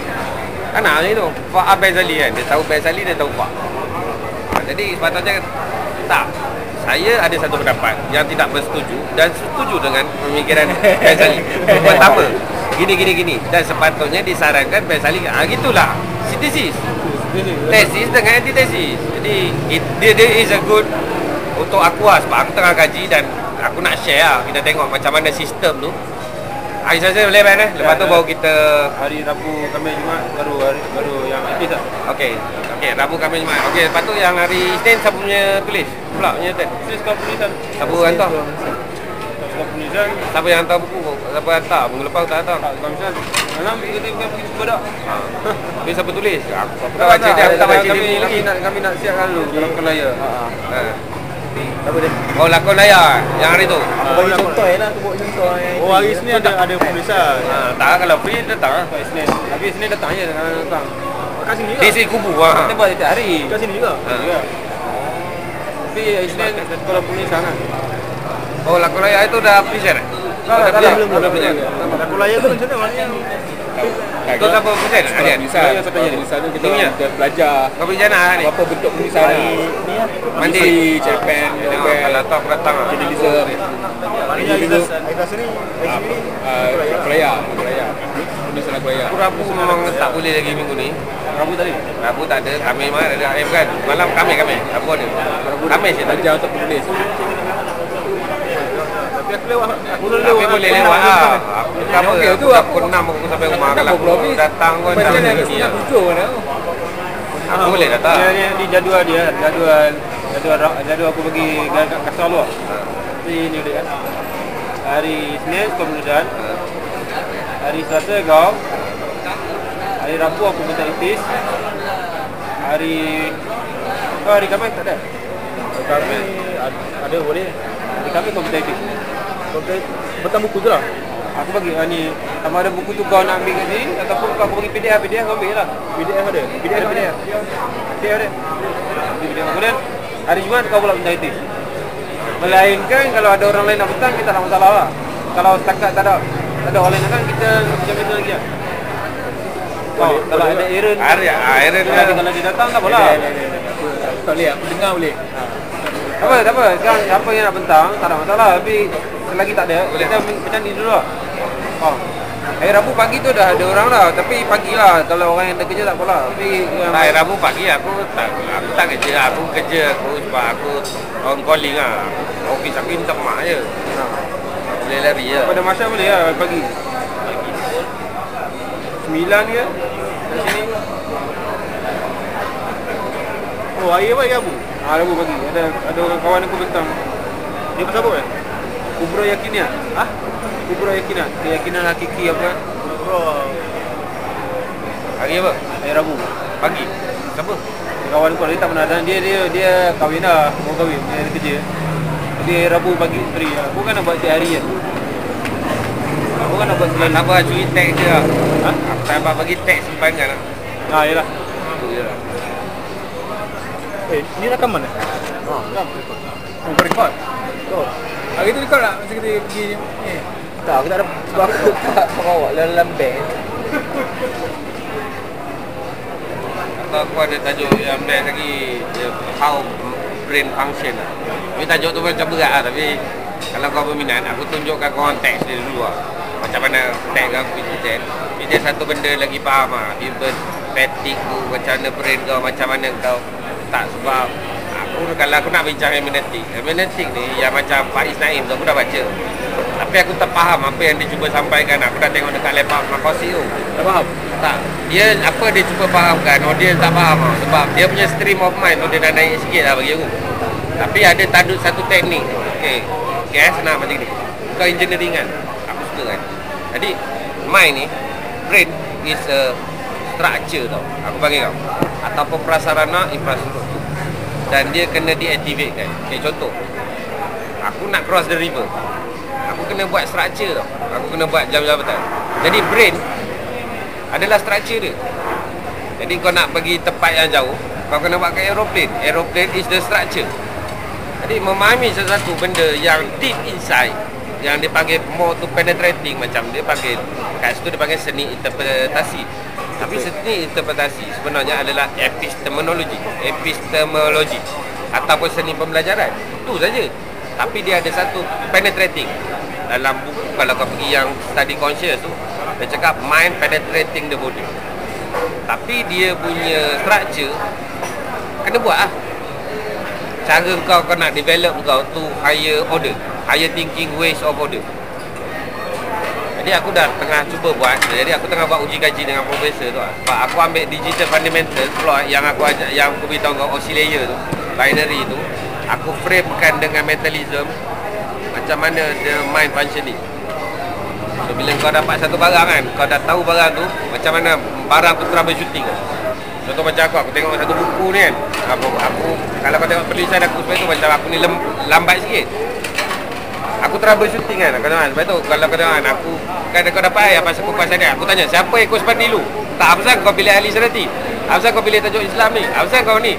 Kan macam itu. Fa Bezali kan? Dia tahu Bezali, dia tahu fa. Jadi sepatutnya tak. Saya ada satu pendapat yang tidak bersetuju dan setuju dengan pemikiran Bezali. Pertama, gini. Dan sepatutnya disarankan Bezali. Gitulah. Sintesis. Tesis dengan antitesis. Jadi dia is a good untuk aku lah, sebab aku tengah kaji dan aku nak share lah. Kita tengok macam mana sistem tu. Hari Selasa boleh kan? Lepas tu baru kita Hari Rabu, Khamis, Jumaat baru yang etis lah. Okey, Rabu, Khamis, Jumaat. Okey, lepas tu yang hari Isnin siapa punya tulis? Pula punya tu. Tulis kau penulisan. Siapa hantar? Kau penulisan. Siapa yang hantar buku? Siapa hantar? Minggu lepas tak hantar. Kau penulisan. Malam kita pergi sekolah. Tapi siapa tulis? Aku tak baca dia, aku tak baca dia. Kami nak siapkan dulu dalam kelaya. Apa dia? Oh, lakon layar yang hari tu. Aku bagi contoh lah, aku buat contoh. Oh, hari Isnin ada penulisan. Tak, kalau free datang lah. Isnin. Tapi Isnin datang je dengan datang. Kat sini Di juga. sini kubu lah. Kita buat setiap hari. Kat sini juga. Tapi Isnin sekolah penulisan kan. Oh, lakon layar itu dah present eh? Belum present. Aku layak tu macam mana maknanya? Itu siapa present? Adian? Tulisan tu kita belajar Kau pergi jana ni? apa bentuk tulisan ni. Mandi? Cerpen, Kalau tak aku datang lah. journalism. Maknanya Aizas ni Kelaya. Tulisan Kelaya. Aku Rabu memang tak boleh lagi minggu ni. Rabu tadi. Rabu tak ada, Khamis mana ada AM kan? Malam Khamis. Rabu ada. Khamis je tak ada. Belajar untuk menulis. Tapi aku lewat. Tapi boleh lewat lah. Aku cover tu aku 6 aku sampai rumah. Kalau aku datang pun dah sini lah. Aku boleh datang. Di jadual dia, jadual aku pergi kat kasar luar. Ini dia kan. Hari Isnin kau penulisan. Hari Selasa kau. Hari Rabu aku minta itis. Hari Khamis tak ada. Kami ada boleh. Hari Khamis kau minta itis. Betul buku tu lah. Aku bagi ni sama ada buku tu kau nak ambil kat sini ataupun kau bagi PDF kau ambil lah. PDF ada. PDF ada. Kemudian hari Jumaat kau pula minta itis. Melainkan kalau ada orang lain nak petang kita tak masalah lah. Kalau setakat tak ada orang lain datang kita macam itu lagi lah. Kalau ada errand kalau dia datang tak apalah. Tak boleh, aku dengar boleh. Tak apa. Sekarang siapa yang nak bentang tak ada masalah. Tapi selagi tak ada, kita macam ni dulu lah. Hari Rabu pagi tu dah ada orang lah. Tapi pagi lah, kalau orang yang dah kerja tak apalah. Tapi Hari Rabu pagi aku tak kerja. Aku kerja sebab aku on calling lah. Office aku minta mak je. Boleh lari je. pada masa boleh lah pagi 9 ke kat sini. Oh, air apa Abu? Rabu pagi ada orang kawan aku bentang. Dia pasal apa? Kubro yakinah. Kubro yakinah. Keyakinan hakiki apa? Bro. Hari apa? Hari Rabu Pagi. Siapa? kawan aku dia tak pernah dan dia kahwin dah, mau kahwin, dia ada kerja. Jadi Rabu pagi free. Aku kan nak buat setiap hari kan. Aku kan nak buat selalu. Apa curi tag je lah. Aku tak dapat bagi tag simpangan lah. Yalah. Itu je lah. Ni rakaman eh? Kau record? Oh. Hari tu record tak? Masa kita pergi ni? Tak, aku tak ada sebab aku tak bawa dalam beg. Atau aku ada tajuk yang best lagi, how brain function lah. Tapi tajuk tu macam berat lah. Tapi kalau kau berminat, aku tunjukkan kau teks dia dulu lah. Macam mana teks kau present. Tapi dia satu benda lagi faham lah. Human fatigue tu, macam mana brain kau, macam mana kau tak. Sebab Kalau aku nak bincang hermeneutik ni yang macam Faiz Naim tu aku dah baca. Tapi aku tak faham apa yang dia cuba sampaikan. Aku dah tengok dekat laptop Makosi tu. Tak faham? Tak. Dia apa dia cuba fahamkan, dia tak faham tau. Sebab dia punya stream of mind tu dia dah naik sikit lah bagi aku. Tapi ada tanduk satu teknik. Okey, senang macam ni. Kau engineering kan? Aku suka kan. Jadi mind ni, brain is a structure tau. Aku bagi kau. Ataupun prasarana infrastruktur. Dan dia kena deactivate kan. Okay, contoh, aku nak cross the river, aku kena buat structure tau. Aku kena buat jam-jabatan. Jadi brain adalah structure dia. Jadi kau nak pergi tempat yang jauh, kau kena pakai aeroplane. Aeroplane is the structure. Jadi memahami sesuatu benda yang deep inside, yang dia panggil more to penetrating, macam dia panggil kat situ dia panggil seni interpretasi. Tapi seni interpretasi sebenarnya adalah epistemologi ataupun seni pembelajaran. Itu saja. Tapi dia ada satu penetrating. Dalam buku kalau kau pergi yang study conscious tu, dia cakap mind penetrating the body. Tapi dia punya structure kena buat lah. Cara kau nak develop kau tu higher order, higher thinking ways of order. Jadi aku dah tengah cuba buat. Jadi aku tengah buat uji kaji dengan profesor tu lah. Sebab aku ambil digital fundamental plot yang aku ajak, yang aku beritahu kau OC layer tu, binary tu, aku framekan dengan mentalism, macam mana the mind functioning. So bila kau dapat satu barang kan, kau dah tahu barang tu macam mana barang tu troubleshooting. Contoh macam aku tengok satu buku ni kan, aku kalau kau tengok penulisan aku sebab tu macam aku ni lambat sikit. Aku troubleshooting kan. Sebab tu kalau kau tengok kan, aku kan kau dapat ayat pasal kupasan ni, aku tanya siapa yang ikut sebab dulu. Tak, apasal kau pilih ahli serati? Apasal kau pilih tajuk Islam ni? Apasal kau ni?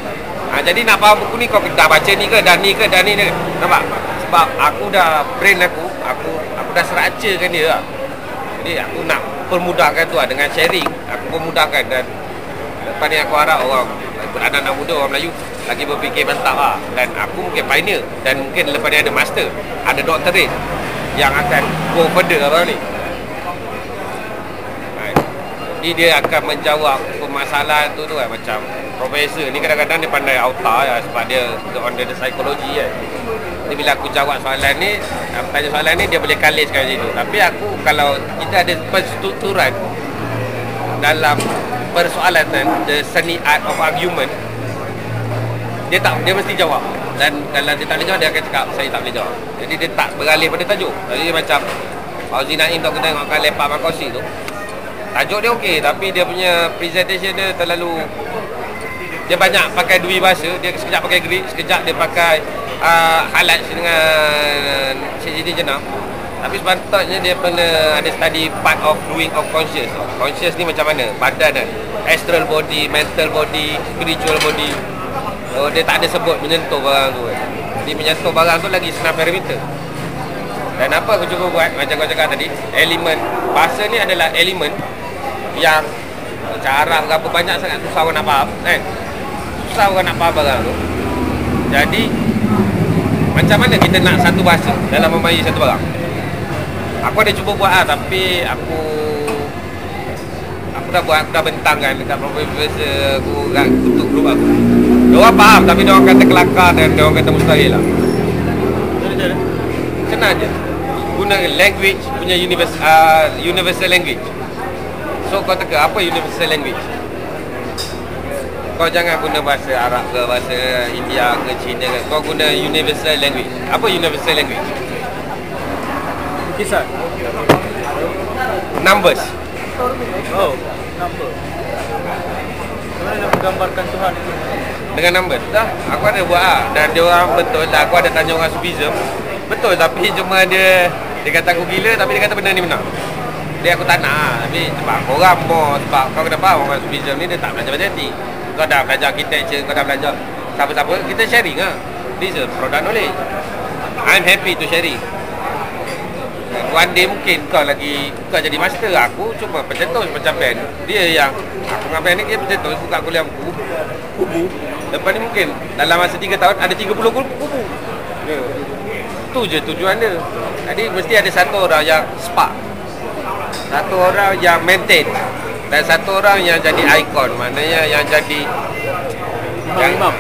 Jadi nak faham buku ni kau dah baca ni ke, dah ni ke, dah ni ke? Nampak? Sebab aku dah brain aku dah structurekan dia lah. Jadi aku nak permudahkan tu lah. Dengan sharing aku permudahkan. Dan lepas ni aku harap orang anak-anak muda, orang Melayu lagi berfikir mantap lah. Dan aku mungkin pioneer, dan mungkin lepas ni ada master, ada doctorate yang akan go further orang ni. Jadi dia akan menjawab permasalahan tu kan. Macam profesor ni kadang-kadang dia pandai auta ya, sebab dia under the psychology kan. Jadi bila aku jawab soalan ni, aku tanya soalan ni, dia boleh kaliskan macam tu. Tapi aku, kalau kita ada perstrukturan dalam persoalan the seni art of argument, dia mesti jawab. Dan kalau dia tak boleh jawab, dia akan cakap saya tak boleh jawab. Jadi dia tak beralih pada tajuk. Jadi macam Fauzi Naim tu, aku tengok kat lepak Makosi tu, tajuk dia okey, tapi dia punya presentation dia terlalu, dia banyak pakai dua bahasa. Dia sekejap pakai Greek, sekejap dia pakai halat dengan Syed Jenam. Tapi sepatutnya dia pernah ada study part of doing of conscious. Conscious ni macam mana? Badan kan? Astral body, mental body, spiritual body. So, dia tak ada sebut menyentuh barang tu kan. Jadi menyentuh barang tu lagi senang parameter. Dan apa aku cuba buat, macam kau cakap tadi, elemen. Bahasa ni adalah elemen yang cara berapa banyak sangat susah orang nak faham kan. Susah orang nak faham barang tu. Jadi macam mana kita nak satu bahasa dalam memahami satu barang? Aku ada cuba buat lah, tapi aku dah bentangkan dekat profesor aku, kat kutuk grup aku. Diorang faham, tapi diorang kata kelakar dan diorang kata mustahil lah. Senang je. Guna language punya universal language. So kau teka apa universal language? Kau jangan guna bahasa Arab ke, bahasa India ke, Cina ke. Kau guna universal language. Apa universal language? Kisah. Numbers. Oh, number. Bagaimana nak menggambarkan Tuhan itu? Dengan numbers. Dah, aku ada buat lah. Dan dia orang betul lah. Aku ada tanya orang Sufism. Betul, tapi cuma dia kata aku gila, tapi dia kata benda ni benar. Dia aku tak nak lah. Tapi sebab korang more, sebab kau kena faham orang Sufism ni dia tak belajar matematik. Kau dah belajar architecture, kau dah belajar siapa-siapa, kita sharing lah. This is product knowledge. I'm happy to sharing. One day mungkin kau jadi master. Aku cuma pencetus macam pen. Dia yang aku dengan pen ni, dia pencetus, buka kuliah buku. Lepas ni mungkin dalam masa 3 tahun ada 30 buku. Tu je tujuan dia. Jadi mesti ada satu orang yang spark, satu orang yang maintain, dan satu orang yang jadi ikon. Maknanya yang jadi imam.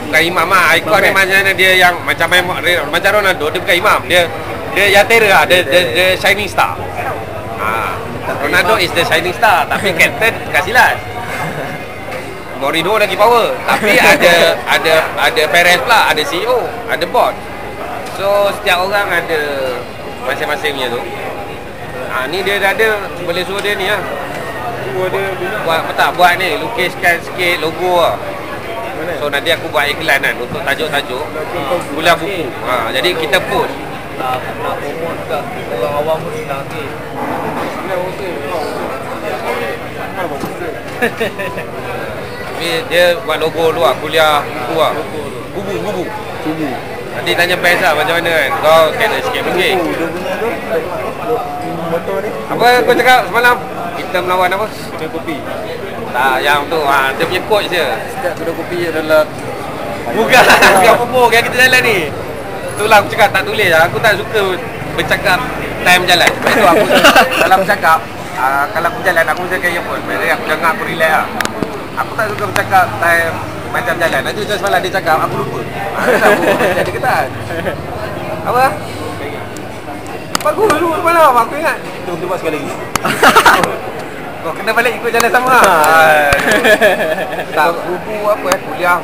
bukan imam lah. Ikut ni macam dia yang macam macam Ronaldo, dia bukan imam. Dia Yatera lah, dia shining star. Ronaldo is the shining star, tapi captain kasilat. Mourinho lagi power, tapi ada Perez pula, ada CEO, ada board. So setiap orang ada masing-masing punya tu. Ni dia dah ada, boleh suruh dia ni lah. Buat ni, lukiskan sikit logo lah. So nanti aku buat iklan kan untuk tajuk-tajuk kuliah buku. Jadi kita post. Nak promote juga orang awam pun senang ni. Tapi dia buat logo luar kuliah buku lah. Bubu. Nanti tanya best lah macam mana kan. Kau kena sikit mungkin. Apa kau cakap semalam? Kita melawan apa? Kedai kopi. Tak, yang tu dia punya coach je. Setiap kedai kopi adalah Bukan apa-apa yang kita jalan ni. Itulah aku cakap tak tulis lah. Aku tak suka bercakap time jalan. Sebab itu aku dalam bercakap kalau aku jalan aku mesti kaya pun. Jadi aku jangan aku relax lah. Aku tak suka bercakap time macam jalan. Nanti macam semalam dia cakap aku lupa. Aku jadi ketan. Apa? Bagus dulu semalam aku ingat. Kita buat sekali lagi. Kau kena balik ikut jalan sama. Tak buku apa kuliah